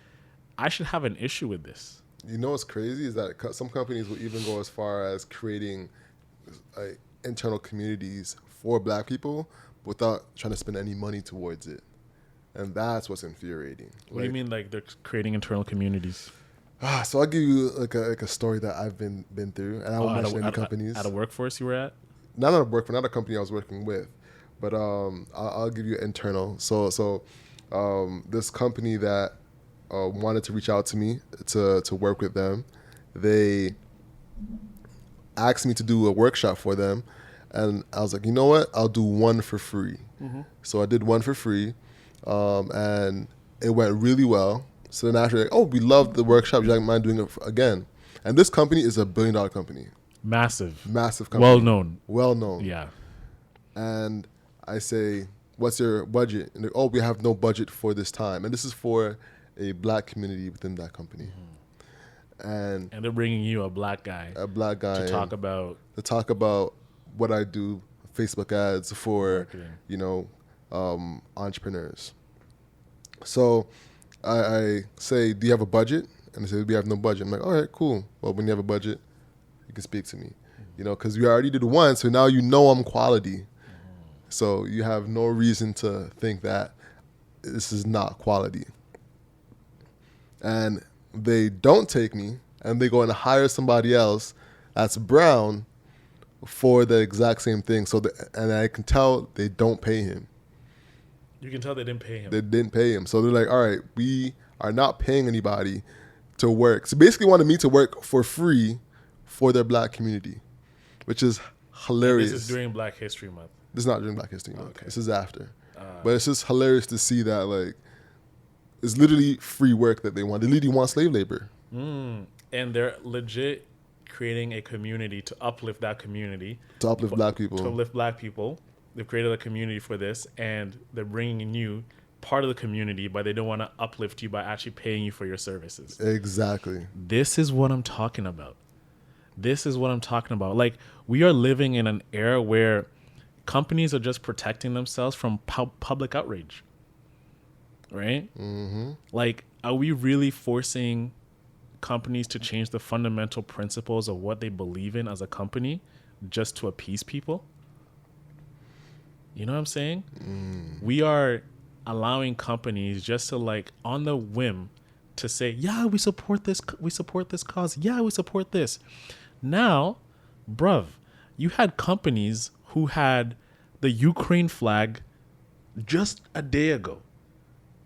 Speaker 2: I should have an issue with this.
Speaker 1: You know what's crazy is that some companies will even go as far as creating internal communities for Black people without trying to spend any money towards it. And that's what's infuriating.
Speaker 2: What do you mean, like they're creating internal communities?
Speaker 1: So I'll give you like a story that I've been through, and I won't mention any companies.
Speaker 2: At a workforce you were at?
Speaker 1: Not at a work, not a company I was working with, but I'll give you internal. So this company that wanted to reach out to me to work with them, they asked me to do a workshop for them, and I was like, you know what? I'll do one for free. Mm-hmm. So I did one for free, and it went really well. So then after, like, oh, we loved the workshop. You mind doing it again? And this company is a $1 billion company. Massive company. Well known.
Speaker 2: Yeah.
Speaker 1: And I say, what's your budget? And they're, oh, we have no budget for this time. And this is for a Black community within that company. Mm-hmm. And
Speaker 2: they're bringing you a black guy to talk
Speaker 1: about what I do, Facebook ads for
Speaker 2: marketing.
Speaker 1: You know, entrepreneurs. So I say, do you have a budget? And they say, we have no budget. I'm like, all right, cool. Well, when you have a budget, you can speak to me. You know, because we already did one, so now you know I'm quality. So you have no reason to think that this is not quality. And they don't take me, and they go and hire somebody else that's brown for the exact same thing. So and I can tell they don't pay him.
Speaker 2: You can tell they didn't pay him.
Speaker 1: They didn't pay him. So they're like, all right, we are not paying anybody to work. So basically wanted me to work for free for their Black community, which is hilarious.
Speaker 2: And this is during Black History Month.
Speaker 1: This is not during Black History Month.
Speaker 2: Okay.
Speaker 1: This is after. But it's just hilarious to see that, like, it's literally free work that they want. They literally want slave labor.
Speaker 2: And they're legit creating a community to uplift that community.
Speaker 1: To uplift Black people.
Speaker 2: To uplift Black people. They've created a community for this, and they're bringing in you part of the community, but they don't want to uplift you by actually paying you for your services.
Speaker 1: Exactly.
Speaker 2: This is what I'm talking about. Like, we are living in an era where companies are just protecting themselves from public outrage. Right?
Speaker 1: Mm-hmm.
Speaker 2: Like, are we really forcing companies to change the fundamental principles of what they believe in as a company just to appease people? You know what I'm saying? We are allowing companies just to, like, on the whim to say, yeah, we support this cause. Yeah, we support this. Now, bruv, you had companies who had the Ukraine flag just a day ago,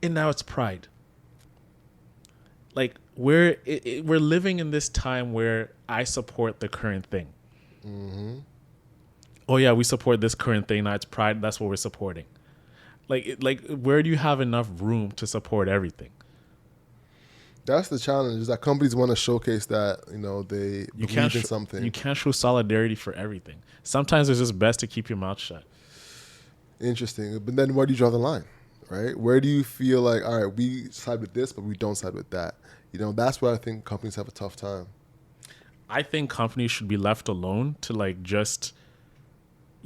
Speaker 2: and now it's Pride. Like, we're living in this time where I support the current thing. Mm-hmm. Oh yeah, we support this current thing. Now it's Pride. That's what we're supporting. Like, where do you have enough room to support everything?
Speaker 1: That's the challenge, is that companies want to showcase that, you know, they believe in something.
Speaker 2: You can't show solidarity for everything. Sometimes it's just best to keep your mouth shut.
Speaker 1: Interesting. But then where do you draw the line, right? Where do you feel like, all right, we side with this, but we don't side with that? You know, that's where I think companies have a tough time.
Speaker 2: I think companies should be left alone to, like, just,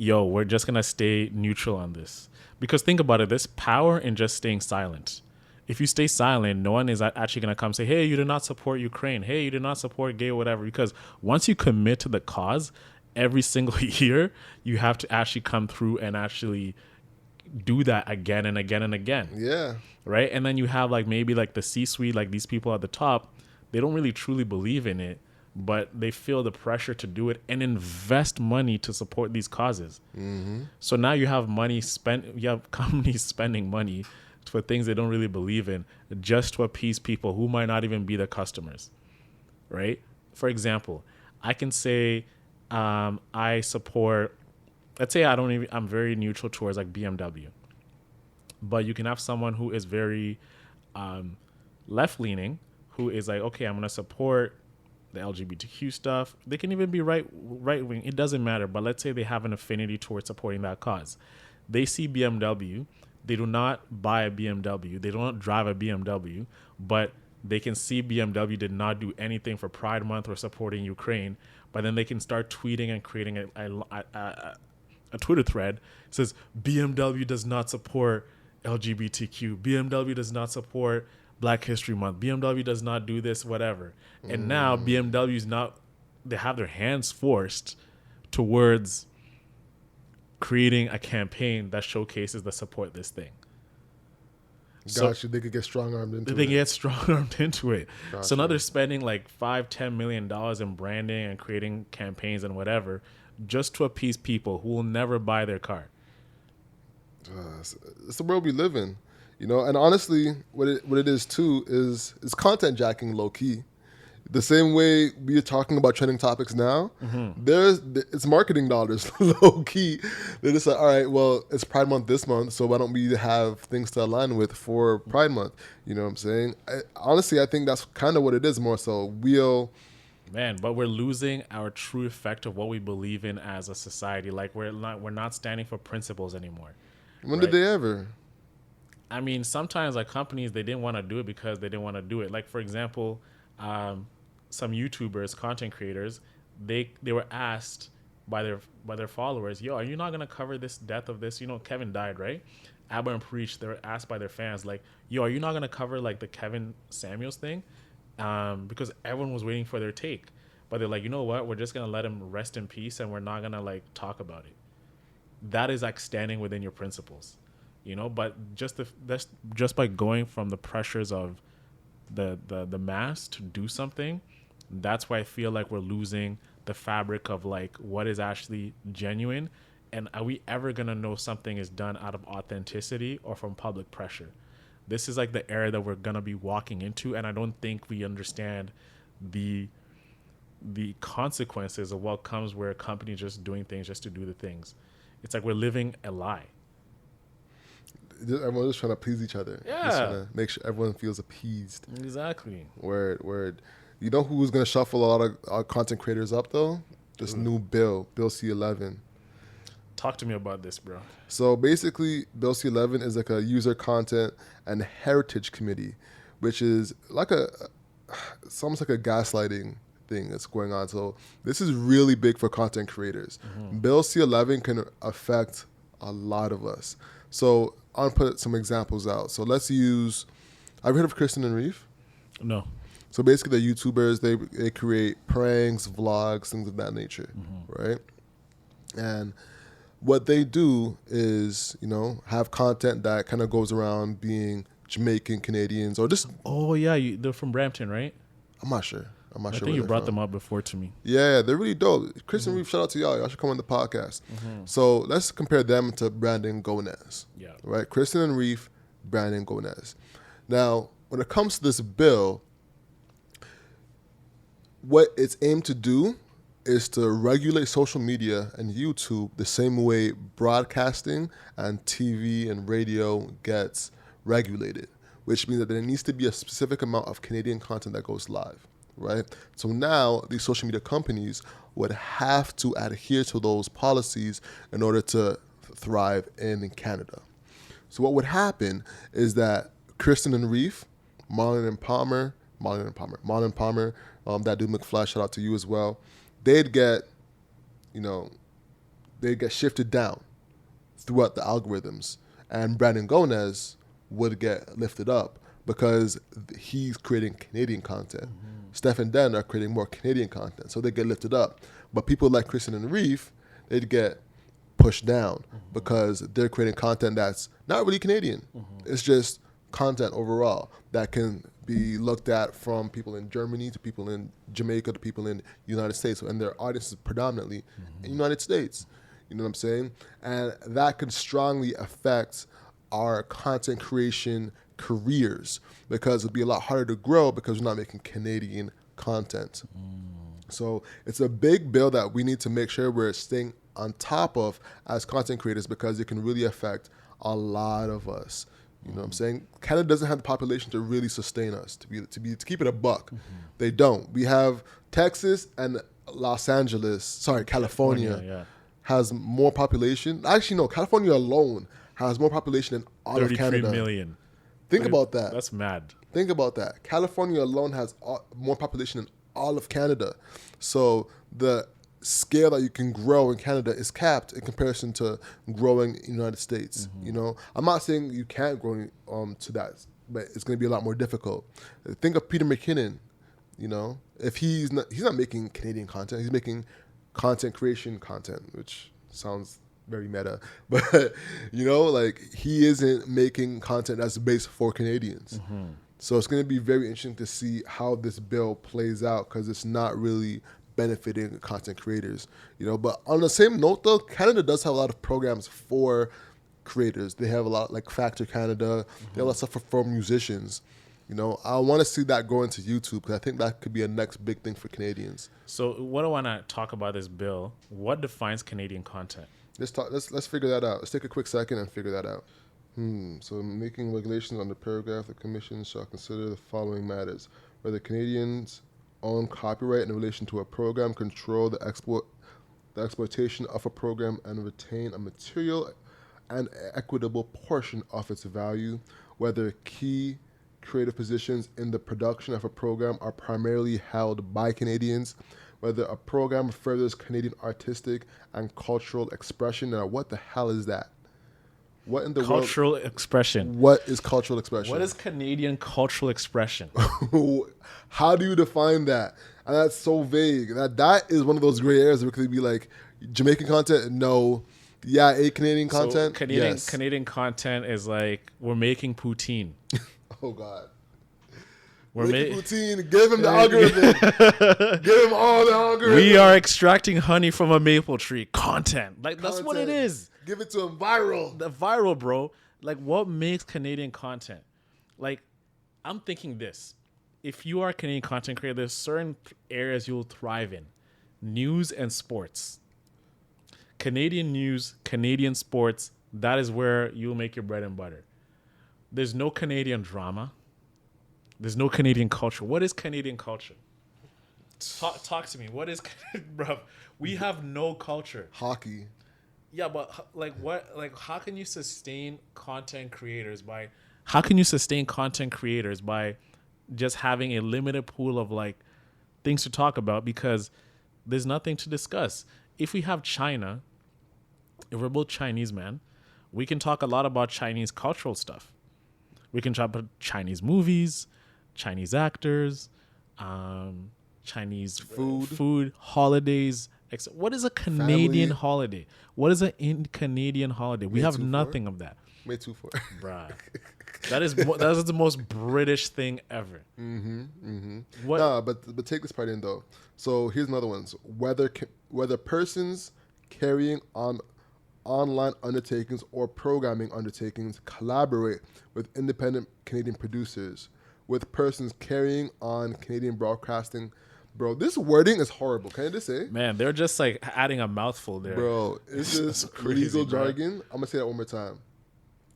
Speaker 2: yo, we're just going to stay neutral on this. Because think about it, there's power in just staying silent. If you stay silent, no one is actually going to come say, hey, you do not support Ukraine. Hey, you do not support gay or whatever. Because once you commit to the cause, every single year, you have to actually come through and actually do that again and again and again.
Speaker 1: Yeah.
Speaker 2: Right? And then you have like maybe like the C-suite, like these people at the top, they don't really truly believe in it, but they feel the pressure to do it and invest money to support these causes. Mm-hmm. So now you have you have companies spending money for things they don't really believe in just to appease people who might not even be the customers, right? For example, I can say I support, let's say I'm very neutral towards like BMW, but you can have someone who is very left-leaning, who is like, okay, I'm going to support the LGBTQ stuff. They can even be right-wing. It doesn't matter. But let's say they have an affinity towards supporting that cause. They see BMW. They do not buy a BMW. They do not drive a BMW. But they can see BMW did not do anything for Pride Month or supporting Ukraine. But then they can start tweeting and creating a Twitter thread. It says, BMW does not support LGBTQ. BMW does not support Black History Month. BMW does not do this, whatever. And now BMW's they have their hands forced towards creating a campaign that showcases the support this thing.
Speaker 1: Gotcha. They could get strong-armed into it.
Speaker 2: They get strong-armed into it.
Speaker 1: Gotcha.
Speaker 2: So now they're spending like $5-10 million in branding and creating campaigns and whatever just to appease people who will never buy their car.
Speaker 1: It's the world we live in. You know, and honestly, what it is too is content jacking low key. The same way we are talking about trending topics now, it's marketing dollars low key. They're just like, all right, well, it's Pride Month this month, so why don't we have things to align with for Pride Month? You know what I'm saying? Honestly, I think that's kind of what it is more so.
Speaker 2: But we're losing our true effect of what we believe in as a society. Like we're not standing for principles anymore.
Speaker 1: When did they ever?
Speaker 2: I mean, sometimes like companies, they didn't want to do it because they didn't want to do it. Like, for example, some YouTubers, content creators, they were asked by their followers, yo, are you not going to cover this death of this? You know, Kevin died, right? Abba and Preach, they were asked by their fans, like, yo, are you not going to cover like the Kevin Samuels thing? Because everyone was waiting for their take. But they're like, you know what? We're just going to let him rest in peace and we're not going to like talk about it. That is like standing within your principles. You know, but that's just by going from the pressures of the mass to do something, that's why I feel like we're losing the fabric of like what is actually genuine, and are we ever gonna know something is done out of authenticity or from public pressure? This is like the era that we're gonna be walking into, and I don't think we understand the consequences of what comes where a company just doing things just to do the things. It's like we're living a lie.
Speaker 1: Everyone's just trying to please each other.
Speaker 2: Yeah.
Speaker 1: Just trying to make sure everyone feels appeased.
Speaker 2: Exactly.
Speaker 1: Word. You know who's going to shuffle a lot of our content creators up, though? This new Bill C-11.
Speaker 2: Talk to me about this, bro.
Speaker 1: So basically, Bill C-11 is like a user content and heritage committee, which is like it's almost like a gaslighting thing that's going on. So this is really big for content creators. Mm-hmm. Bill C-11 can affect a lot of us. So I'll put some examples out. So let's use, have you heard of Kristen and Reef?
Speaker 2: No.
Speaker 1: So basically they're YouTubers, they create pranks, vlogs, things of that nature, right? And what they do is, you know, have content that kind of goes around being Jamaican, Canadians, or just...
Speaker 2: Oh, yeah, they're from Brampton, right?
Speaker 1: I'm not sure. I
Speaker 2: think you brought them up before to me.
Speaker 1: Yeah, they're really dope. Chris and Reef, shout out to y'all. Y'all should come on the podcast. So let's compare them to Brandon Gomez. Yeah. Right? Kristen and Reef, Brandon Gomez. Now, when it comes to this bill, what it's aimed to do is to regulate social media and YouTube the same way broadcasting and TV and radio gets regulated, which means that there needs to be a specific amount of Canadian content that goes live. Right? So now these social media companies would have to adhere to those policies in order to thrive in Canada. So what would happen is that Kristen and Reef, Marlon Palmer, that dude McFly, shout out to you as well, they'd get, you know, they get shifted down throughout the algorithms, and Brandon Gomez would get lifted up because he's creating Canadian content. Steph and Den are creating more Canadian content, so they get lifted up. But people like Kristen and Reef, they'd get pushed down because they're creating content that's not really Canadian. It's just content overall that can be looked at from people in Germany to people in Jamaica to people in the United States, and their audience is predominantly in the United States. You know what I'm saying? And that can strongly affect our content creation careers because it'll be a lot harder to grow because we're not making Canadian content. So it's a big bill that we need to make sure we're staying on top of as content creators because it can really affect a lot of us. You know what I'm saying? Canada doesn't have the population to really sustain us, to keep it a buck. They don't. We have Texas and California has more population. Actually, no, California alone has more population than all of Canada.
Speaker 2: 33 million.
Speaker 1: Think about that.
Speaker 2: That's mad.
Speaker 1: Think about that. California alone has more population than all of Canada. So the scale that you can grow in Canada is capped in comparison to growing in the United States. You know, I'm not saying you can't grow to that, but it's going to be a lot more difficult. Think of Peter McKinnon. You know, if he's not making Canadian content, he's making content creation content, which sounds very meta, but you know, like he isn't making content that's based for Canadians. So it's going to be very interesting to see how this bill plays out because it's not really benefiting content creators, you know. But on the same note, though, Canada does have a lot of programs for creators. They have a lot like Factor Canada. They have a lot of stuff for musicians. You know, I want to see that go into YouTube because I think that could be a next big thing for Canadians.
Speaker 2: So what I want to talk about this bill, what defines Canadian content?
Speaker 1: Let's figure that out. Let's take a quick second and figure that out. So making regulations on the paragraph, the commission shall consider the following matters: whether Canadians own copyright in relation to a program, control the exploitation of a program, and retain a material and equitable portion of its value, whether key creative positions in the production of a program are primarily held by Canadians, whether a program furthers Canadian artistic and cultural expression. Now, what the hell is that? What in the
Speaker 2: cultural expression?
Speaker 1: What is cultural expression?
Speaker 2: What is Canadian cultural expression?
Speaker 1: How do you define that? And that's so vague. That is one of those gray areas where it could be like Jamaican content, no. Yeah, Canadian content.
Speaker 2: So
Speaker 1: yes.
Speaker 2: Canadian content is like we're making poutine.
Speaker 1: Oh God.
Speaker 2: We're making
Speaker 1: poutine. Give him the algorithm. Give him all the algorithm.
Speaker 2: We are extracting honey from a maple tree. Content. Like that's what it is.
Speaker 1: Give it to him viral.
Speaker 2: The viral, bro. Like what makes Canadian content? Like I'm thinking this. If you are a Canadian content creator, there's certain areas you'll thrive in. News and sports. Canadian news, Canadian sports, that is where you'll make your bread and butter. There's no Canadian drama. There's no Canadian culture. What is Canadian culture? Talk to me. What is, bro? We have no culture.
Speaker 1: Hockey.
Speaker 2: Yeah, but like what? Like how can you sustain content creators by? How can you sustain content creators by just having a limited pool of like things to talk about because there's nothing to discuss? If we have China, if we're both Chinese, man, we can talk a lot about Chinese cultural stuff. We can talk about Chinese movies, Chinese actors, Chinese food, holidays. What is a Canadian holiday? What is a Canadian holiday? We have nothing of that.
Speaker 1: May 2-4.
Speaker 2: Bruh. That is the most British thing ever. What?
Speaker 1: Nah, but take this part in though. So here's another one. So whether persons carrying on online undertakings or programming undertakings collaborate with independent Canadian producers, with persons carrying on Canadian broadcasting. Bro, this wording is horrible. Can I just say?
Speaker 2: Man, they're just like adding a mouthful there.
Speaker 1: Bro, it's just legal jargon. I'm going to say that one more time.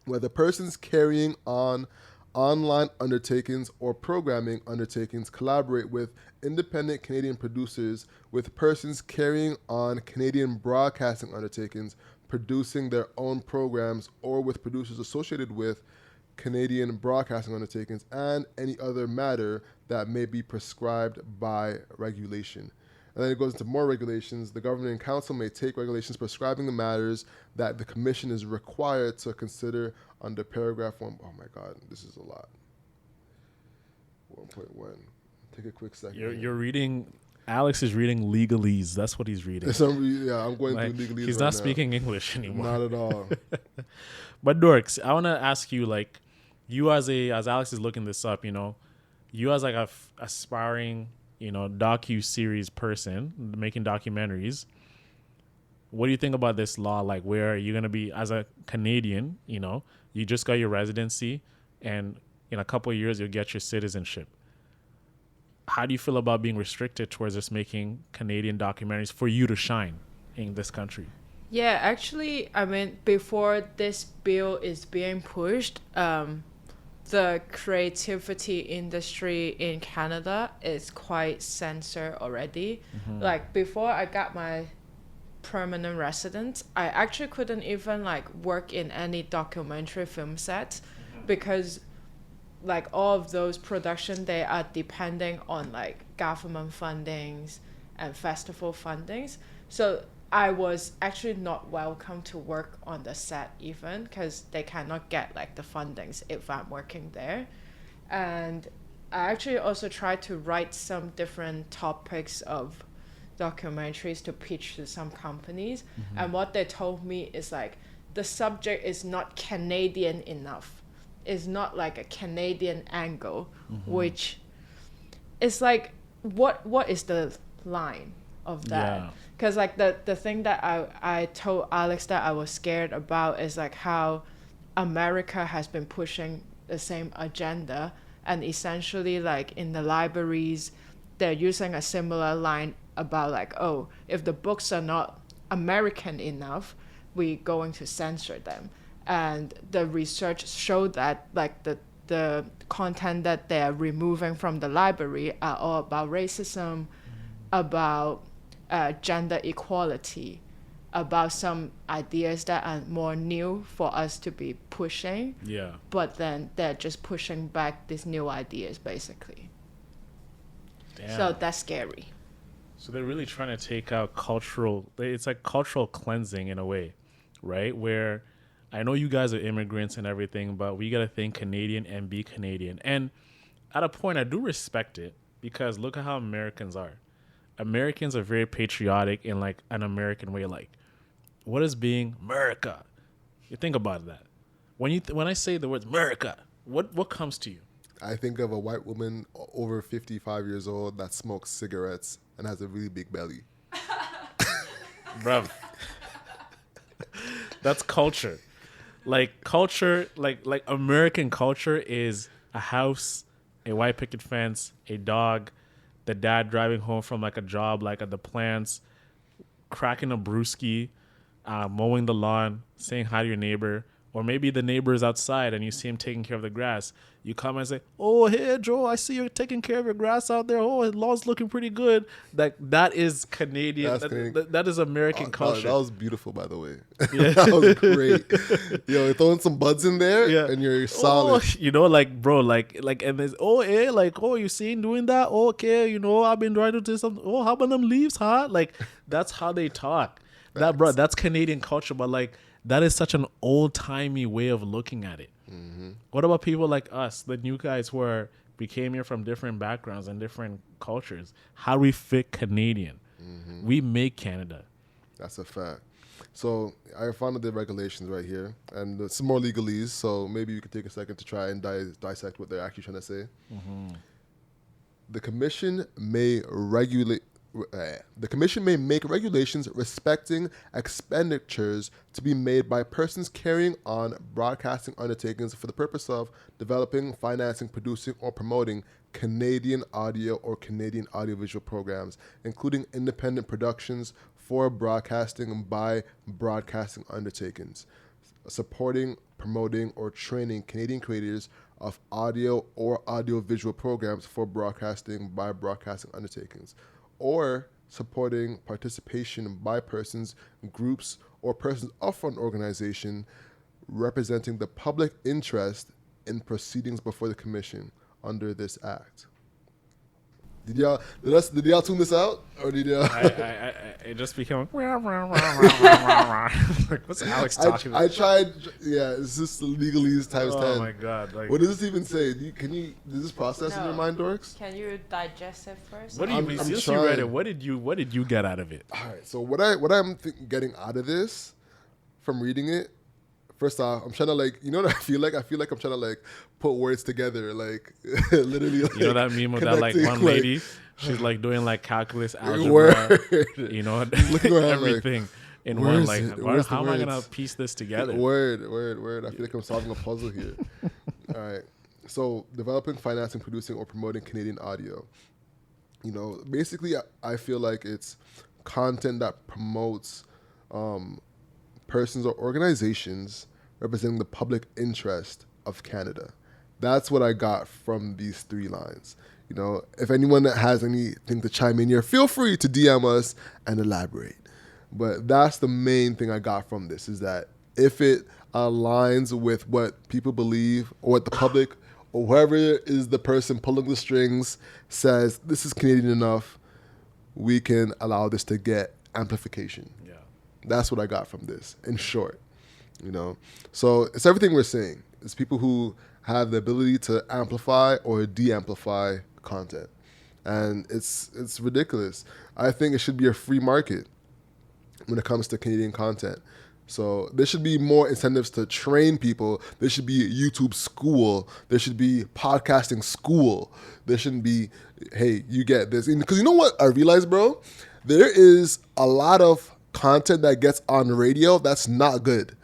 Speaker 1: Whether persons carrying on online undertakings or programming undertakings collaborate with independent Canadian producers, with persons carrying on Canadian broadcasting undertakings producing their own programs, or with producers associated with Canadian broadcasting undertakings, and any other matter that may be prescribed by regulation. And then it goes into more regulations. The governing council may take regulations prescribing the matters that the commission is required to consider under paragraph 1. Oh my God, this is a lot. 1.1. Take a quick second.
Speaker 2: You're reading. Alex is reading legalese. That's what he's reading.
Speaker 1: I'm going
Speaker 2: Like,
Speaker 1: through legalese.
Speaker 2: he's
Speaker 1: right
Speaker 2: not
Speaker 1: now.
Speaker 2: speaking English anymore.
Speaker 1: Not at all.
Speaker 2: But Dorks, I want to ask you, like, you as Alex is looking this up, you as like a aspiring, docu-series person making documentaries, what do you think about this law? Like, where you're going to be, as a Canadian, you just got your residency and in a couple of years you'll get your citizenship. How do you feel about being restricted towards just making Canadian documentaries for you to shine in this country?
Speaker 3: Yeah, actually, I mean, before this bill is being pushed, the creativity industry in Canada is quite censored already.
Speaker 2: Mm-hmm.
Speaker 3: Like, before I got my permanent residence, I actually couldn't even, like, work in any documentary film set because, like, all of those production, they are depending on, like, government fundings and festival fundings. So I was actually not welcome to work on the set even because they cannot get like the fundings if I'm working there. And I actually also tried to write some different topics of documentaries to pitch to some companies. Mm-hmm. And what they told me is like the subject is not Canadian enough. It's not like a Canadian angle, mm-hmm. which is like what is the line of that? Yeah. Because like the thing that I told Alex that I was scared about is like how America has been pushing the same agenda, and essentially like in the libraries they're using a similar line about like, oh, if the books are not American enough, we're going to censor them. And the research showed that like the content that they're removing from the library are all about racism, about gender equality, about some ideas that are more new for us to be pushing.
Speaker 2: Yeah.
Speaker 3: But then they're just pushing back these new ideas, basically.
Speaker 2: Damn.
Speaker 3: So that's scary.
Speaker 2: So they're really trying to take out it's like cultural cleansing in a way, right? Where I know you guys are immigrants and everything, but we got to think Canadian and be Canadian. And at a point, I do respect it because look at how Americans are. Americans are very patriotic in like an American way. Like, what is being America? You think about that. When I say the words America, what comes to you?
Speaker 1: I think of a white woman over 55 years old that smokes cigarettes and has a really big belly.
Speaker 2: Bruv. That's culture. Like culture, like American culture is a house, a white picket fence, a dog, the dad driving home from like a job, like at the plants, cracking a brewski, mowing the lawn, saying hi to your neighbor, or maybe the neighbor is outside and you see him taking care of the grass. You come and say, "Oh, hey, Joe, I see you're taking care of your grass out there. Oh, his lawn's looking pretty good." That is Canadian. That is American culture.
Speaker 1: That was beautiful, by the way. Yeah. That was great. Yo, throwing some buds in there, yeah. And you're solid.
Speaker 2: Like, bro, like, and there's, you seen doing that? Oh, okay, I've been trying to do something. Oh, how about them leaves, huh? Like, that's how they talk. That's Canadian culture, but like, that is such an old-timey way of looking at it. Mm-hmm. What about people like us, the new guys we came here from different backgrounds and different cultures? How do we fit Canadian? Mm-hmm. We make Canada.
Speaker 1: That's a fact. So I found the regulations right here, and some more legalese, so maybe you could take a second to try and dissect what they're actually trying to say. Mm-hmm. The commission may make regulations respecting expenditures to be made by persons carrying on broadcasting undertakings for the purpose of developing, financing, producing, or promoting Canadian audio or Canadian audiovisual programs, including independent productions for broadcasting by broadcasting undertakings, supporting, promoting, or training Canadian creators of audio or audiovisual programs for broadcasting by broadcasting undertakings, or supporting participation by persons, groups, or persons of an organization representing the public interest in proceedings before the commission under this act. Did y'all tune this out, or did y'all?
Speaker 2: It just became like, what's Alex talking about?
Speaker 1: I tried. Yeah, it's just legalese times 10.
Speaker 2: Oh my god! Like,
Speaker 1: What does this even say? Does this process in your mind, Dorks?
Speaker 3: Can you digest it first?
Speaker 2: what do you? Since you read it, what did you get out of it?
Speaker 1: All right. So what I'm getting out of this from reading it. First off, I'm trying to what I feel like? I feel like I'm trying to put words together, literally.
Speaker 2: You know that meme of that one lady? She's doing calculus algebra.
Speaker 1: Word.
Speaker 2: Looking around everything in one. How am I gonna piece this together?
Speaker 1: Word. I feel like I'm solving a puzzle here. All right. So developing, financing, producing, or promoting Canadian audio. Basically, I feel like it's content that promotes persons or organizations representing the public interest of Canada. That's what I got from these 3 lines. If anyone that has anything to chime in here, feel free to DM us and elaborate. But that's the main thing I got from this, is that if it aligns with what people believe or what the public or whoever is the person pulling the strings says, this is Canadian enough, we can allow this to get amplification.
Speaker 2: Yeah.
Speaker 1: That's what I got from this, in short. So it's everything we're saying. It's people who have the ability to amplify or de-amplify content, and it's ridiculous. I think it should be a free market when it comes to Canadian content. So there should be more incentives to train people. There should be a YouTube school. There should be podcasting school. There shouldn't be, hey, you get this. Because you know what I realized, bro? There is a lot of content that gets on radio that's not good.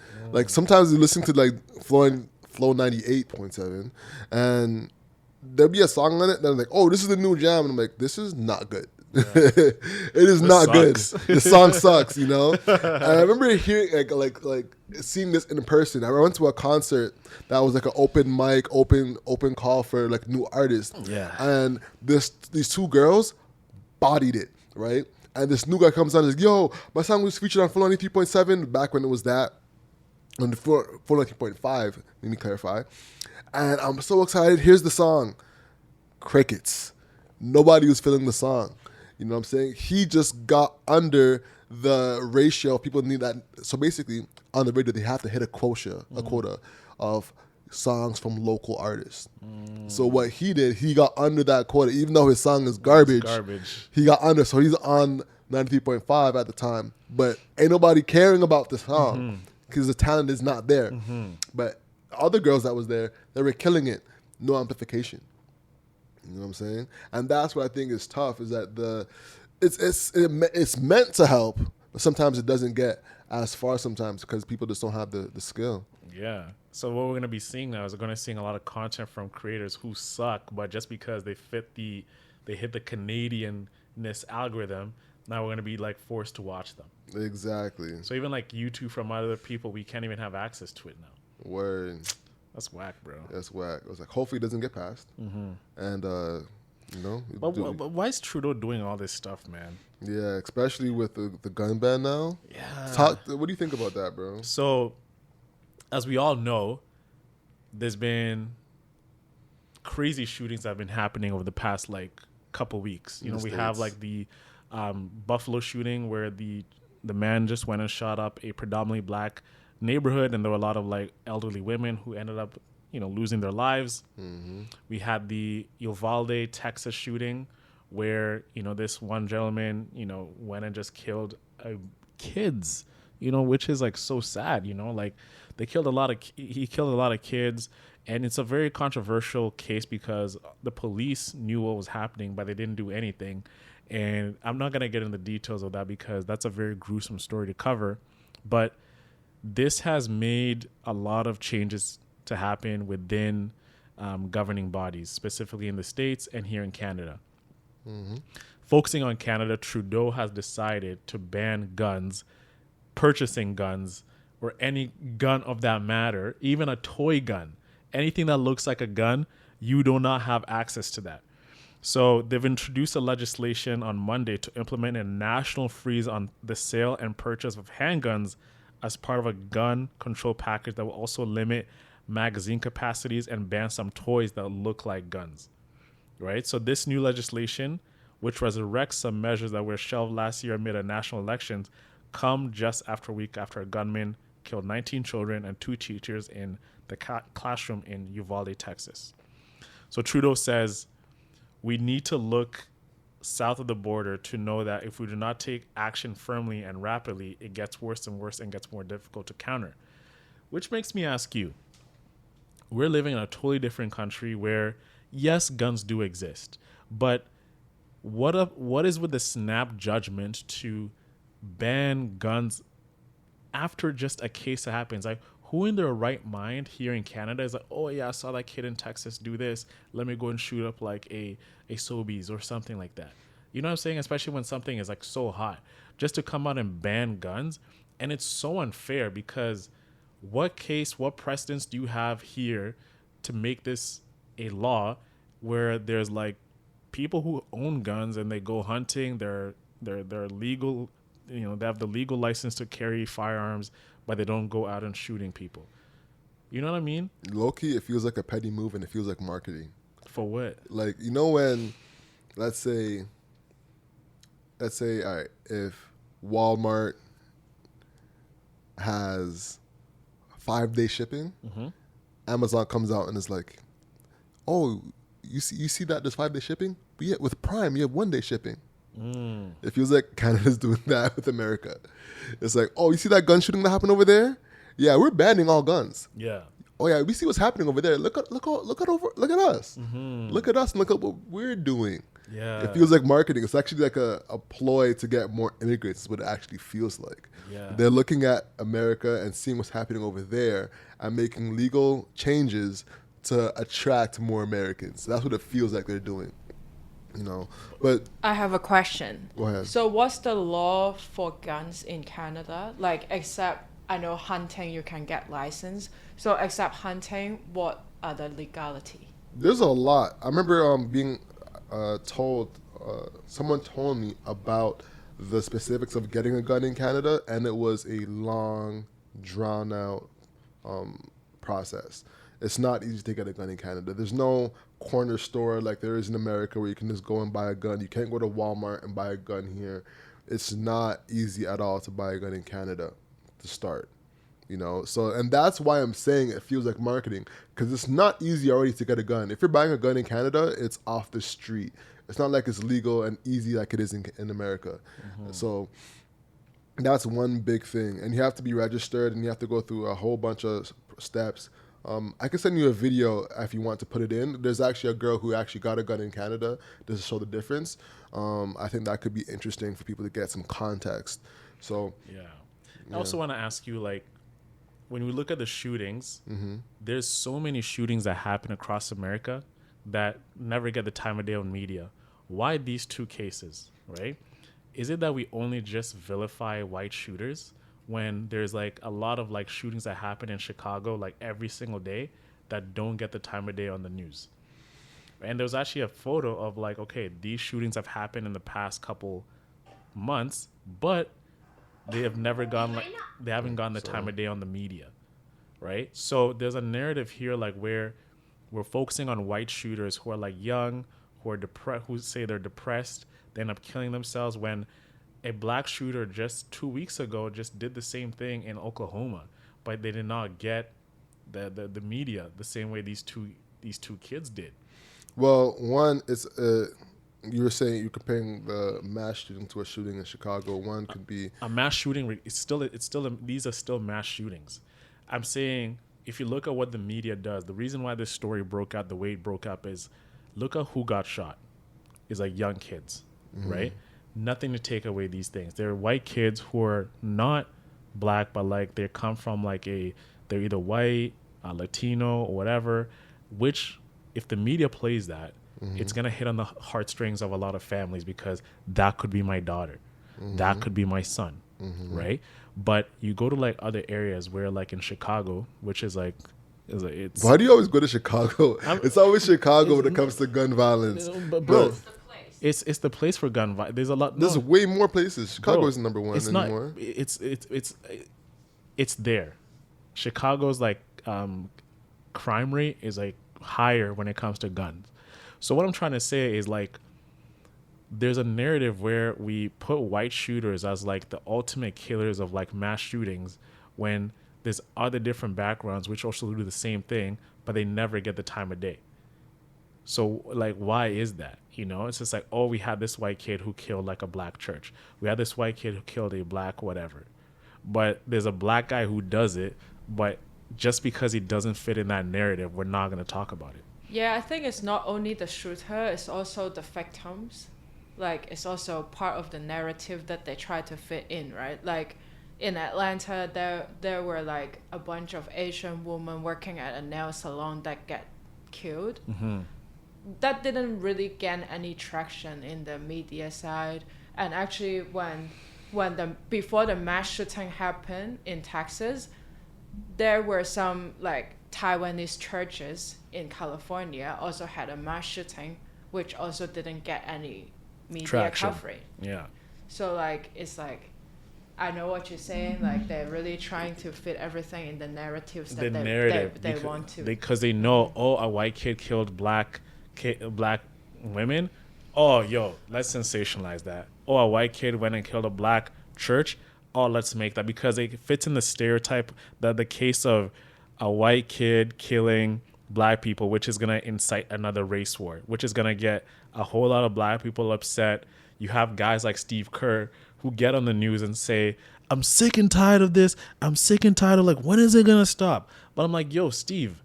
Speaker 1: Sometimes you listen to Flow 98.7 and there'll be a song on it that I'm like, oh, this is the new jam, and I'm like, this is not good. Yeah. It is not good. The song sucks, And I remember hearing seeing this in person. I went to a concert that was an open mic, open call for new artists.
Speaker 2: Yeah.
Speaker 1: And these 2 girls bodied it, right? And this new guy comes on and says, yo, my song was featured on Flow 93.7 back when it was that. On the Flow 93.5, let me clarify. And I'm so excited. Here's the song. Crickets. Nobody was feeling the song. You know what I'm saying? He just got under the ratio of people need that. So basically, on the radio, they have to hit a quota of songs from local artists. So what he did, he got under that quota, even though his song is garbage. He got under, so he's on 93.5 at the time. But ain't nobody caring about the song because the talent is not there. But other girls that was there, they were killing it. No amplification. You know what I'm saying? And that's what I think is tough, is that it's meant to help, but sometimes it doesn't get as far sometimes because people just don't have the skill.
Speaker 2: Yeah. So what we're going to be seeing now is we're going to see a lot of content from creators who suck, but just because they hit the Canadianness algorithm, now we're going to be forced to watch them.
Speaker 1: Exactly.
Speaker 2: So even YouTube from other people, we can't even have access to it now.
Speaker 1: Word.
Speaker 2: That's whack, bro.
Speaker 1: That's whack. It was hopefully it doesn't get passed. And,
Speaker 2: But why is Trudeau doing all this stuff, man?
Speaker 1: Yeah, especially with the gun ban now.
Speaker 2: Yeah.
Speaker 1: What do you think about that, bro?
Speaker 2: So, as we all know, there's been crazy shootings that have been happening over the past couple weeks. We have the Buffalo shooting where the man just went and shot up a predominantly black neighborhood, and there were a lot of elderly women who ended up losing their lives. We had the Uvalde, Texas shooting where this one gentleman went and just killed kids, which is so sad. He killed a lot of kids, and it's a very controversial case because the police knew what was happening but they didn't do anything. And I'm not going to get into the details of that because that's a very gruesome story to cover, but this has made a lot of changes to happen within governing bodies, specifically in the States and here in Canada. Focusing on Canada, Trudeau has decided to ban guns, purchasing guns, or any gun of that matter, even a toy gun. Anything that looks like a gun, you do not have access to that. So they've introduced a legislation on Monday to implement a national freeze on the sale and purchase of handguns as part of a gun control package that will also limit magazine capacities and ban some toys that look like guns, right? So this new legislation which resurrects some measures that were shelved last year amid a national elections, come just after a week after a gunman killed 19 children and 2 teachers in the classroom in Uvalde, Texas. So Trudeau says, we need to look south of the border to know that if we do not take action firmly and rapidly, it gets worse and worse and gets more difficult to counter. Which makes me ask you, we're living in a totally different country where, yes, guns do exist, but what is with the snap judgment to ban guns after just a case that happens? Like, who in their right mind here in Canada is like, oh yeah, I saw that kid in Texas do this, let me go and shoot up like a Sobeys or something like that. You know what I'm saying? Especially when something is like so hot, just to come out and ban guns. And it's so unfair because what precedence do you have here to make this a law where there's like people who own guns and they go hunting, they're legal, you know, they have the legal license to carry firearms, but they don't go out and shooting people. You know what I mean?
Speaker 1: Low-key, it feels like a petty move and it feels like marketing.
Speaker 2: For what?
Speaker 1: Like, you know, when, let's say, all right, if Walmart has 5-day shipping, Amazon comes out and is like, oh, you see that there's 5-day shipping? But yet with Prime, you have 1-day shipping. It feels like Canada's doing that with America. It's like, oh, you see that gun shooting that happened over there? Yeah, we're banning all guns.
Speaker 2: Yeah.
Speaker 1: Oh yeah, we see what's happening over there. Look at us. Look at us and look at what we're doing.
Speaker 2: Yeah.
Speaker 1: It feels like marketing. It's actually like a ploy to get more immigrants. Is what it actually feels like.
Speaker 2: Yeah.
Speaker 1: They're looking at America and seeing what's happening over there and making legal changes to attract more Americans. That's what it feels like they're doing. You know, but
Speaker 3: I have a question.
Speaker 1: Go ahead.
Speaker 3: So what's the law for guns in Canada? Like, except I know hunting, you can get license. So except hunting, what are the legality?
Speaker 1: There's a lot. I remember being told, someone told me about the specifics of getting a gun in Canada, and it was a long, drawn out process. It's not easy to get a gun in Canada. There's no corner store like there is in America where you can just go and buy a gun. You can't go to Walmart and buy a gun here. It's not easy at all to buy a gun in Canada to start, you know? So, and that's why I'm saying it feels like marketing, because it's not easy already to get a gun. If you're buying a gun in Canada, it's off the street. It's not like it's legal and easy like it is in America. So that's one big thing. And you have to be registered and you have to go through a whole bunch of steps. I can send you a video if you want to put it in. There's actually a girl who actually got a gun in Canada to show the difference. I think that could be interesting for people to get some context. So
Speaker 2: yeah. I also want to ask you, like, when we look at the shootings, there's so many shootings that happen across America that never get the time of day on media. Why these 2 cases, right? Is it that we only just vilify white shooters when there's like a lot of like shootings that happen in Chicago like every single day that don't get the time of day on the news? And there was actually a photo of like, okay, these shootings have happened in the past couple months, but they have never gone like, they haven't gotten the time of day on the media, right? So there's a narrative here like where we're focusing on white shooters who are like young, who are depressed, who say they're depressed, they end up killing themselves, when a black shooter just 2 weeks ago just did the same thing in Oklahoma, but they did not get the media the same way these two kids did.
Speaker 1: Well, one, it's you were saying you're comparing the mass shooting to a shooting in Chicago. One could be
Speaker 2: a mass shooting. These are still mass shootings. I'm saying if you look at what the media does, the reason why this story broke out the way it broke up is look at who got shot. Is like young kids, right? Nothing to take away these things. They're white kids who are not black, but like they come from like they're either white, Latino, or whatever, which if the media plays that, it's going to hit on the heartstrings of a lot of families because that could be my daughter. That could be my son, right? But you go to like other areas where like in Chicago, which is like, it's...
Speaker 1: Why do you always go to Chicago? It's always Chicago when it comes to gun violence.
Speaker 2: But bro, it's the place for gun violence. There's a lot.
Speaker 1: There's way more places. Chicago isn't number one anymore.
Speaker 2: It's there. Chicago's like crime rate is like higher when it comes to guns. So what I'm trying to say is like there's a narrative where we put white shooters as like the ultimate killers of like mass shootings, when there's other different backgrounds which also do the same thing, but they never get the time of day. So like, why is that? You know, it's just like, oh, we had this white kid who killed like a black church. We had this white kid who killed a black whatever. But there's a black guy who does it, but just because he doesn't fit in that narrative, we're not going to talk about it.
Speaker 3: Yeah, I think it's not only the shooter, it's also the victims. Like, it's also part of the narrative that they try to fit in, right? Like, in Atlanta, there were like a bunch of Asian women working at a nail salon that get killed.
Speaker 2: Mm-hmm.
Speaker 3: That didn't really gain any traction in the media side. And actually, before the mass shooting happened in Texas, there were some like Taiwanese churches in California also had a mass shooting, which also didn't get any media
Speaker 2: Traction.
Speaker 3: coverage.
Speaker 2: Yeah.
Speaker 3: So like, it's like, I know what you're saying. Like, they're really trying to fit everything in the narratives that they want to.
Speaker 2: Because they know, oh, a white kid killed black women. Oh, yo, let's sensationalize that. Oh, a white kid went and killed a black church. Oh, let's make that, because it fits in the stereotype that the case of a white kid killing black people, which is going to incite another race war, which is going to get a whole lot of black people upset. You have guys like Steve Kerr who get on the news and say, I'm sick and tired of this. I'm sick and tired of, like, when is it going to stop? But I'm like, yo, Steve,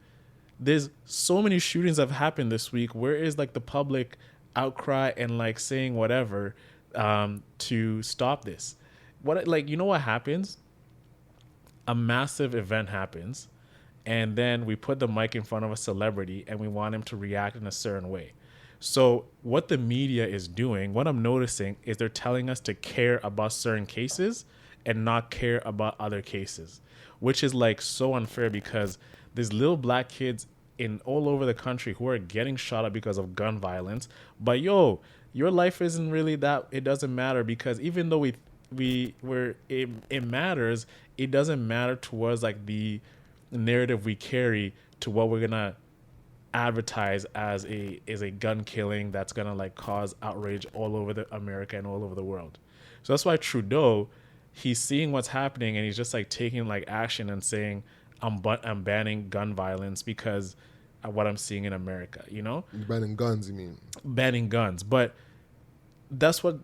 Speaker 2: there's so many shootings that have happened this week. Where is like the public outcry and like saying whatever to stop this? What, like, you know what happens? A massive event happens, and then we put the mic in front of a celebrity and we want him to react in a certain way. So what the media is doing, what I'm noticing, is they're telling us to care about certain cases and not care about other cases, which is like so unfair, because there's little black kids in all over the country who are getting shot at because of gun violence. But yo, your life isn't really that, it doesn't matter, because even though it matters, it doesn't matter towards like the narrative we carry to what we're gonna advertise as a gun killing that's gonna like cause outrage all over the America and all over the world. So that's why Trudeau, he's seeing what's happening and he's just like taking like action and saying, I'm banning gun violence because of what I'm seeing in America, you know?
Speaker 1: Banning guns, you mean?
Speaker 2: Banning guns. But that's what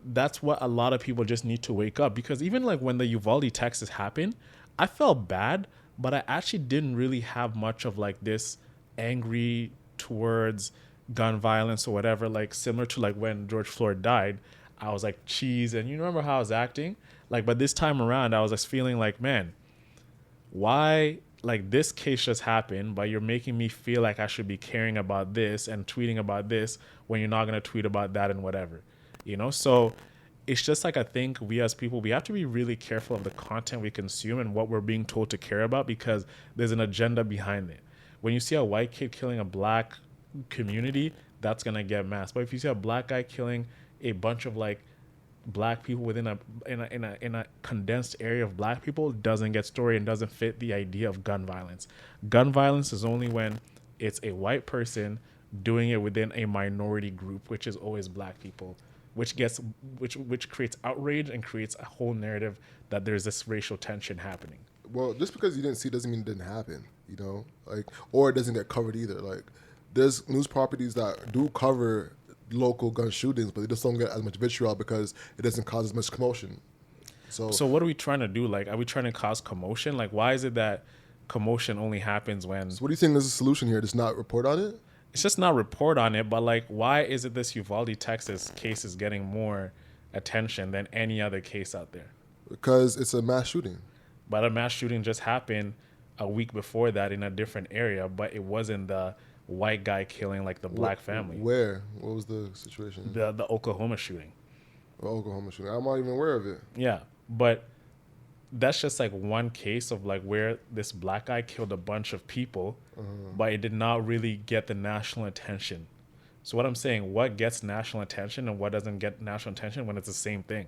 Speaker 2: a lot of people just need to wake up, because even like when the Uvalde, Texas happened, I felt bad, but I actually didn't really have much of like this angry towards gun violence or whatever, like similar to like when George Floyd died. I was like, cheese, and you remember how I was acting? Like, but this time around, I was just feeling like, man, why, like, this case just happened, but you're making me feel like I should be caring about this and tweeting about this when you're not going to tweet about that and whatever, you know? So it's just like, I think we as people, we have to be really careful of the content we consume and what we're being told to care about, because there's an agenda behind it. When you see a white kid killing a black community, that's going to get mass. But if you see a black guy killing a bunch of like black people within a condensed area of black people, doesn't get story and doesn't fit the idea of gun violence. Gun violence is only when it's a white person doing it within a minority group, which is always black people, which creates outrage and creates a whole narrative that there's this racial tension happening.
Speaker 1: Well, just because you didn't see it doesn't mean it didn't happen, you know? Like, or it doesn't get covered either. Like, there's news properties that do cover local gun shootings, but they just don't get as much vitriol because it doesn't cause as much commotion. So
Speaker 2: what are we trying to do? Like, are we trying to cause commotion? Like, why is it that commotion only happens when...
Speaker 1: So what do you think is the solution here? Just not report on it?
Speaker 2: It's just not report on it, but like, why is it this Uvalde, Texas case is getting more attention than any other case out there?
Speaker 1: Because it's a mass shooting.
Speaker 2: But a mass shooting just happened a week before that in a different area, but it wasn't the white guy killing like the black family.
Speaker 1: Where? What was the situation?
Speaker 2: The Oklahoma shooting.
Speaker 1: The Oklahoma shooting. I'm not even aware of it.
Speaker 2: Yeah, but that's just like one case of like where this black guy killed a bunch of people, but it did not really get the national attention. So what I'm saying, what gets national attention and what doesn't get national attention when it's the same thing?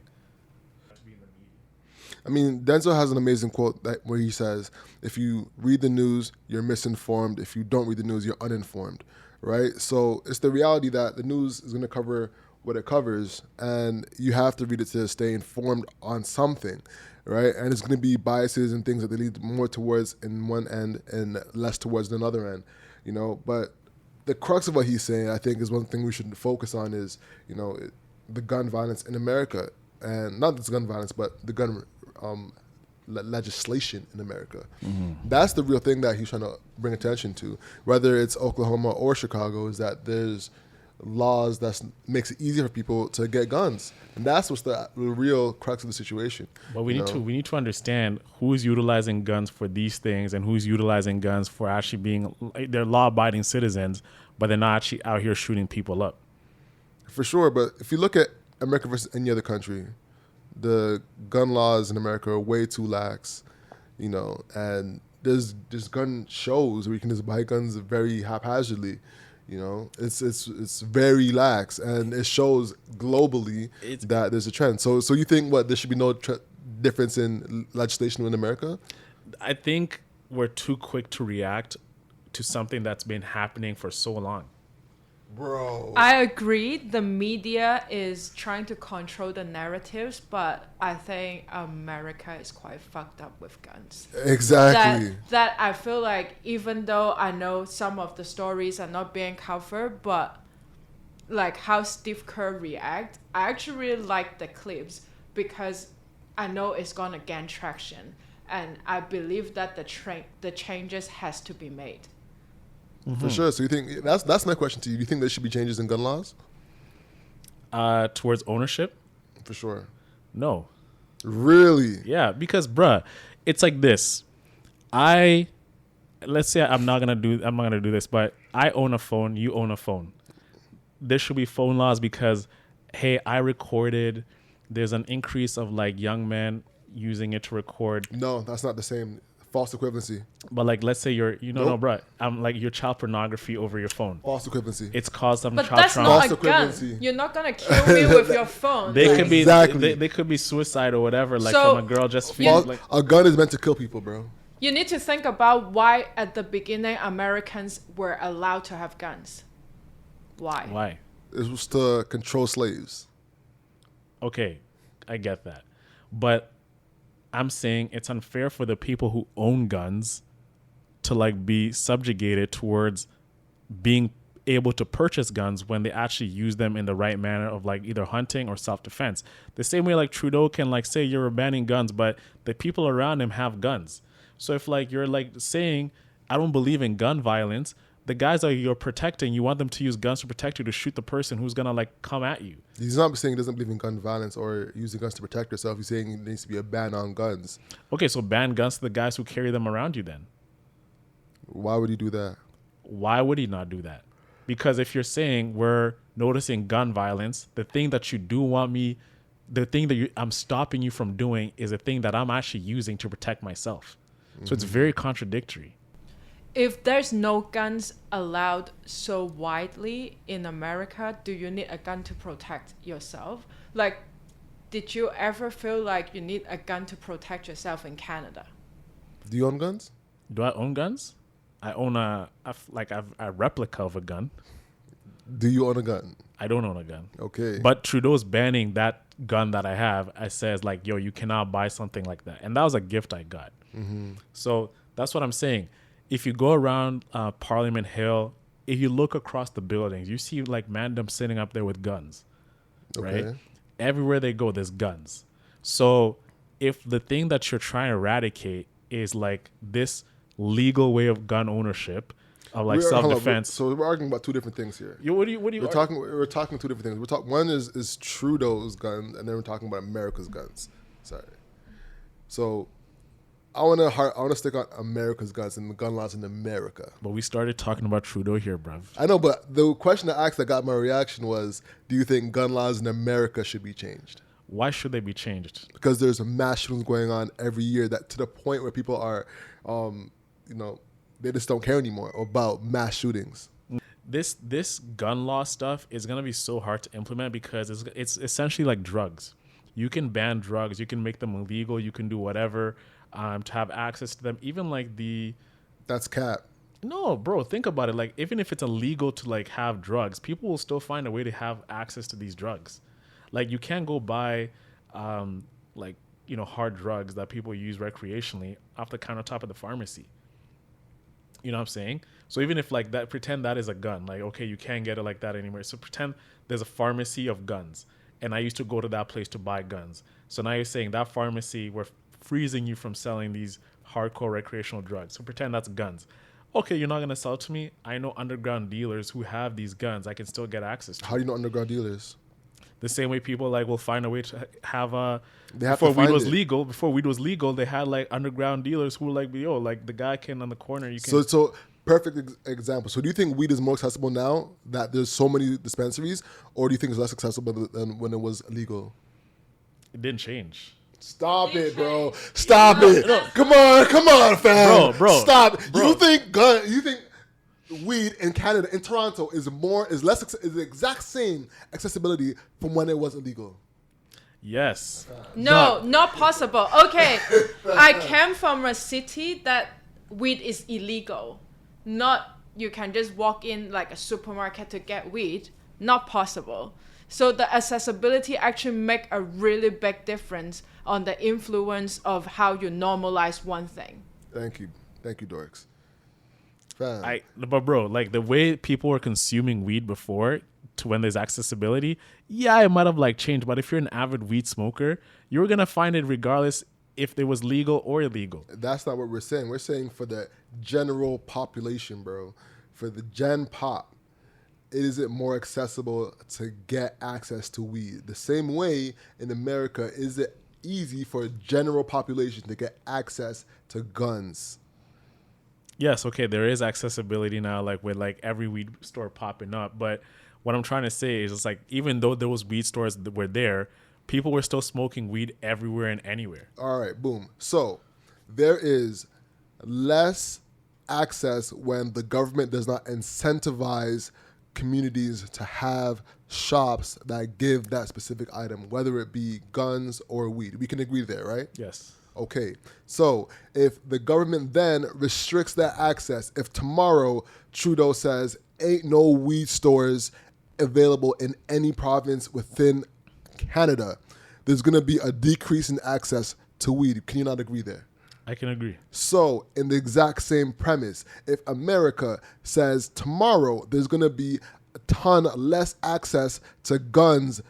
Speaker 1: I mean, Denzel has an amazing quote where he says, if you read the news, you're misinformed. If you don't read the news, you're uninformed, right? So it's the reality that the news is going to cover what it covers, and you have to read it to stay informed on something, right? And it's going to be biases and things that they lead more towards in one end and less towards another end, you know. But the crux of what he's saying, I think, is one thing we should focus on is, you know, the gun violence in America, and not just gun violence, but the gun legislation in America. That's the real thing that he's trying to bring attention to, whether it's Oklahoma or Chicago, is that there's laws that makes it easier for people to get guns, and that's what's the real crux of the situation.
Speaker 2: But we need to understand who's utilizing guns for these things and who's utilizing guns for actually being, they're law-abiding citizens, but they're not actually out here shooting people up.
Speaker 1: For sure, but if you look at America versus any other country, the gun laws in America are way too lax, you know, and there's gun shows where you can just buy guns very haphazardly. You know, it's very lax, and it shows globally that there's a trend. So you think there should be no difference in legislation in America?
Speaker 2: I think we're too quick to react to something that's been happening for so long.
Speaker 1: Bro,
Speaker 3: I agree. The media is trying to control the narratives, but I think America is quite fucked up with guns.
Speaker 1: Exactly.
Speaker 3: That I feel like, even though I know some of the stories are not being covered, but like how Steve Kerr react, I actually really like the clips because I know it's gonna gain traction, and I believe that the changes has to be made.
Speaker 1: For sure. So you think that's my question to you? Do you think there should be changes in gun laws?
Speaker 2: Towards ownership?
Speaker 1: For sure.
Speaker 2: No.
Speaker 1: Really?
Speaker 2: Yeah, because bruh, it's like this. Let's say I'm not gonna do this, but I own a phone, you own a phone. There should be phone laws because, hey, I recorded. There's an increase of like young men using it to record.
Speaker 1: No, that's not the same. False equivalency.
Speaker 2: But like, let's say
Speaker 1: Nope.
Speaker 2: no, bro. I'm like your child pornography over your phone.
Speaker 1: False equivalency.
Speaker 2: It's caused some
Speaker 3: But
Speaker 2: child
Speaker 3: that's
Speaker 2: trauma.
Speaker 3: not
Speaker 1: False
Speaker 3: a gun.
Speaker 1: equivalency.
Speaker 3: You're not gonna kill me with your phone.
Speaker 2: They could be
Speaker 1: Exactly.
Speaker 2: they could be suicide or whatever. Like
Speaker 3: So,
Speaker 2: from a girl just feeling like.
Speaker 1: A gun is meant to kill people, bro.
Speaker 3: You need to think about why at the beginning Americans were allowed to have guns. Why?
Speaker 2: Why?
Speaker 1: It was to control slaves.
Speaker 2: Okay, I get that, but I'm saying it's unfair for the people who own guns to like be subjugated towards being able to purchase guns when they actually use them in the right manner of like either hunting or self-defense. The same way like Trudeau can like say you're banning guns, but the people around him have guns. So if like you're like saying I don't believe in gun violence, the guys that you're protecting, you want them to use guns to protect you to shoot the person who's gonna like come at you.
Speaker 1: He's not saying he doesn't believe in gun violence or using guns to protect yourself. He's saying there needs to be a ban on guns.
Speaker 2: Okay, so ban guns to the guys who carry them around you then.
Speaker 1: Why would he do that?
Speaker 2: Why would he not do that? Because if you're saying we're noticing gun violence, the thing that you do want me, the thing that I'm stopping you from doing is a thing that I'm actually using to protect myself. So it's very contradictory.
Speaker 3: If there's no guns allowed so widely in America, do you need a gun to protect yourself? Like, did you ever feel like you need a gun to protect yourself in Canada?
Speaker 1: Do you own guns?
Speaker 2: Do I own guns? I own a replica of a gun.
Speaker 1: Do you own a gun?
Speaker 2: I don't own a gun.
Speaker 1: Okay.
Speaker 2: But Trudeau's banning that gun that I have. I says like, yo, you cannot buy something like that. And that was a gift I got. So that's what I'm saying. If you go around Parliament Hill, if you look across the buildings, you see like mandem sitting up there with guns, right?
Speaker 1: Okay.
Speaker 2: Everywhere they go, there's guns. So if the thing that you're trying to eradicate is like this legal way of gun ownership, of like self-defense.
Speaker 1: So we're arguing about two different things here.
Speaker 2: What do you
Speaker 1: We're talking two different things. One is Trudeau's guns, and then we're talking about America's guns. Sorry. So I want to stick on America's guns and the gun laws in America.
Speaker 2: But we started talking about Trudeau here, bruv.
Speaker 1: I know, but the question I asked that got my reaction was, do you think gun laws in America should be changed?
Speaker 2: Why should they be changed? Because
Speaker 1: there's mass shootings going on every year, that to the point where people are, they just don't care anymore about mass shootings.
Speaker 2: This gun law stuff is gonna be so hard to implement because it's essentially like drugs. You can ban drugs, you can make them illegal, you can do whatever to have access to them. Even like
Speaker 1: that's cap.
Speaker 2: No, bro, think about it. Like, even if it's illegal to like have drugs, people will still find a way to have access to these drugs. Like, you can't go buy, like, hard drugs that people use recreationally off the countertop of the pharmacy. You know what I'm saying? So even if like that, pretend that is a gun. Like, okay, you can't get it like that anymore. So pretend there's a pharmacy of guns, and I used to go to that place to buy guns. So now you're saying that pharmacy, we're freezing you from selling these hardcore recreational drugs. So pretend that's guns. Okay, you're not going to sell to me. I know underground dealers who have these guns I can still get access to.
Speaker 1: How do you know underground dealers?
Speaker 2: The same way people like will find a way to have
Speaker 1: Before weed was
Speaker 2: legal, they had like underground dealers who were like, yo, like the guy can on the corner. You can.
Speaker 1: So perfect example. So do you think weed is more accessible now that there's so many dispensaries, or do you think it's less accessible than when it was illegal?
Speaker 2: It didn't change.
Speaker 1: Stop it, bro. Stop it. No. Come on, fam.
Speaker 2: Bro.
Speaker 1: Stop.
Speaker 2: Bro.
Speaker 1: You think weed in Canada, in Toronto, is the exact same accessibility from when it was illegal?
Speaker 2: Yes.
Speaker 3: No, not possible. Okay, I came from a city that weed is illegal. Not you can just walk in like a supermarket to get weed. Not possible. So the accessibility actually make a really big difference on the influence of how you normalize one thing.
Speaker 1: Thank you, Dorks. Fam.
Speaker 2: But bro, like the way people were consuming weed before to when there's accessibility, yeah, it might have like changed. But if you're an avid weed smoker, you're gonna find it regardless if it was legal or illegal.
Speaker 1: That's not what we're saying. We're saying for the general population, bro. For the gen pop, is it more accessible to get access to weed? The same way in America, is it easy for a general population to get access to guns?
Speaker 2: Yes, okay, there is accessibility now, like with like every weed store popping up. But what I'm trying to say is, it's like even though those weed stores that were there, people were still smoking weed everywhere and anywhere.
Speaker 1: All right, boom. So there is less access when the government does not incentivize communities to have shops that give that specific item, whether it be guns or weed. We can agree there, right?
Speaker 2: Yes.
Speaker 1: Okay, so if the government then restricts that access, if tomorrow Trudeau says ain't no weed stores available in any province within Canada, there's going to be a decrease in access to weed. Can you not agree there?
Speaker 2: I can agree.
Speaker 1: So in the exact same premise, if America says tomorrow there's going to be a ton less access to guns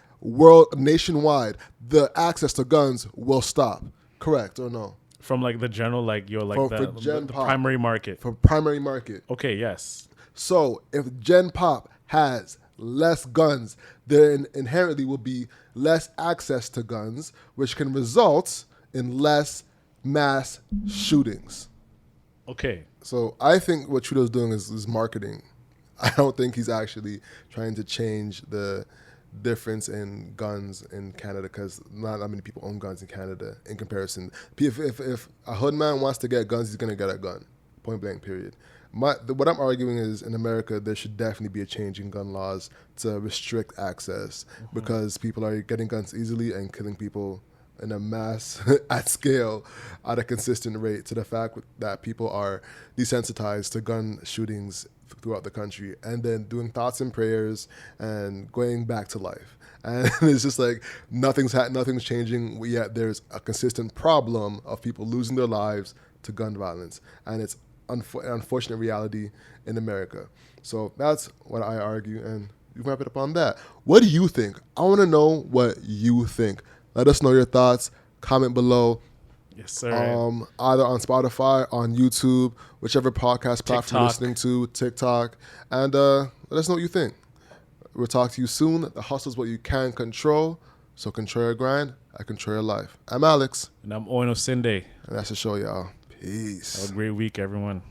Speaker 1: nationwide, the access to guns will stop. Correct or no?
Speaker 2: From like the general, like you're like the primary market.
Speaker 1: For primary market.
Speaker 2: Okay, yes.
Speaker 1: So if Gen Pop has less guns, there inherently will be less access to guns, which can result in less mass shootings.
Speaker 2: Okay.
Speaker 1: So I think what Trudeau's doing is marketing. I don't think he's actually trying to change the difference in guns in Canada, because not that many people own guns in Canada in comparison. If a hood man wants to get guns, he's going to get a gun, point blank, period. What I'm arguing is in America, there should definitely be a change in gun laws to restrict access, because people are getting guns easily and killing people in a mass at scale at a consistent rate, to the fact that people are desensitized to gun shootings throughout the country, and then doing thoughts and prayers and going back to life. And it's just like nothing's changing, yet there's a consistent problem of people losing their lives to gun violence. And it's an unfortunate reality in America. So that's what I argue, and you wrap it up on that. What do you think? I want to know what you think. Let us know your thoughts. Comment below.
Speaker 2: Yes, sir.
Speaker 1: Either on Spotify, on YouTube, whichever podcast platform you're listening to, TikTok. And let us know what you think. We'll talk to you soon. The hustle is what you can control. So control your grind. I control your life. I'm Alex.
Speaker 2: And I'm Oino Sinde.
Speaker 1: And that's the show, y'all. Peace.
Speaker 2: Have a great week, everyone.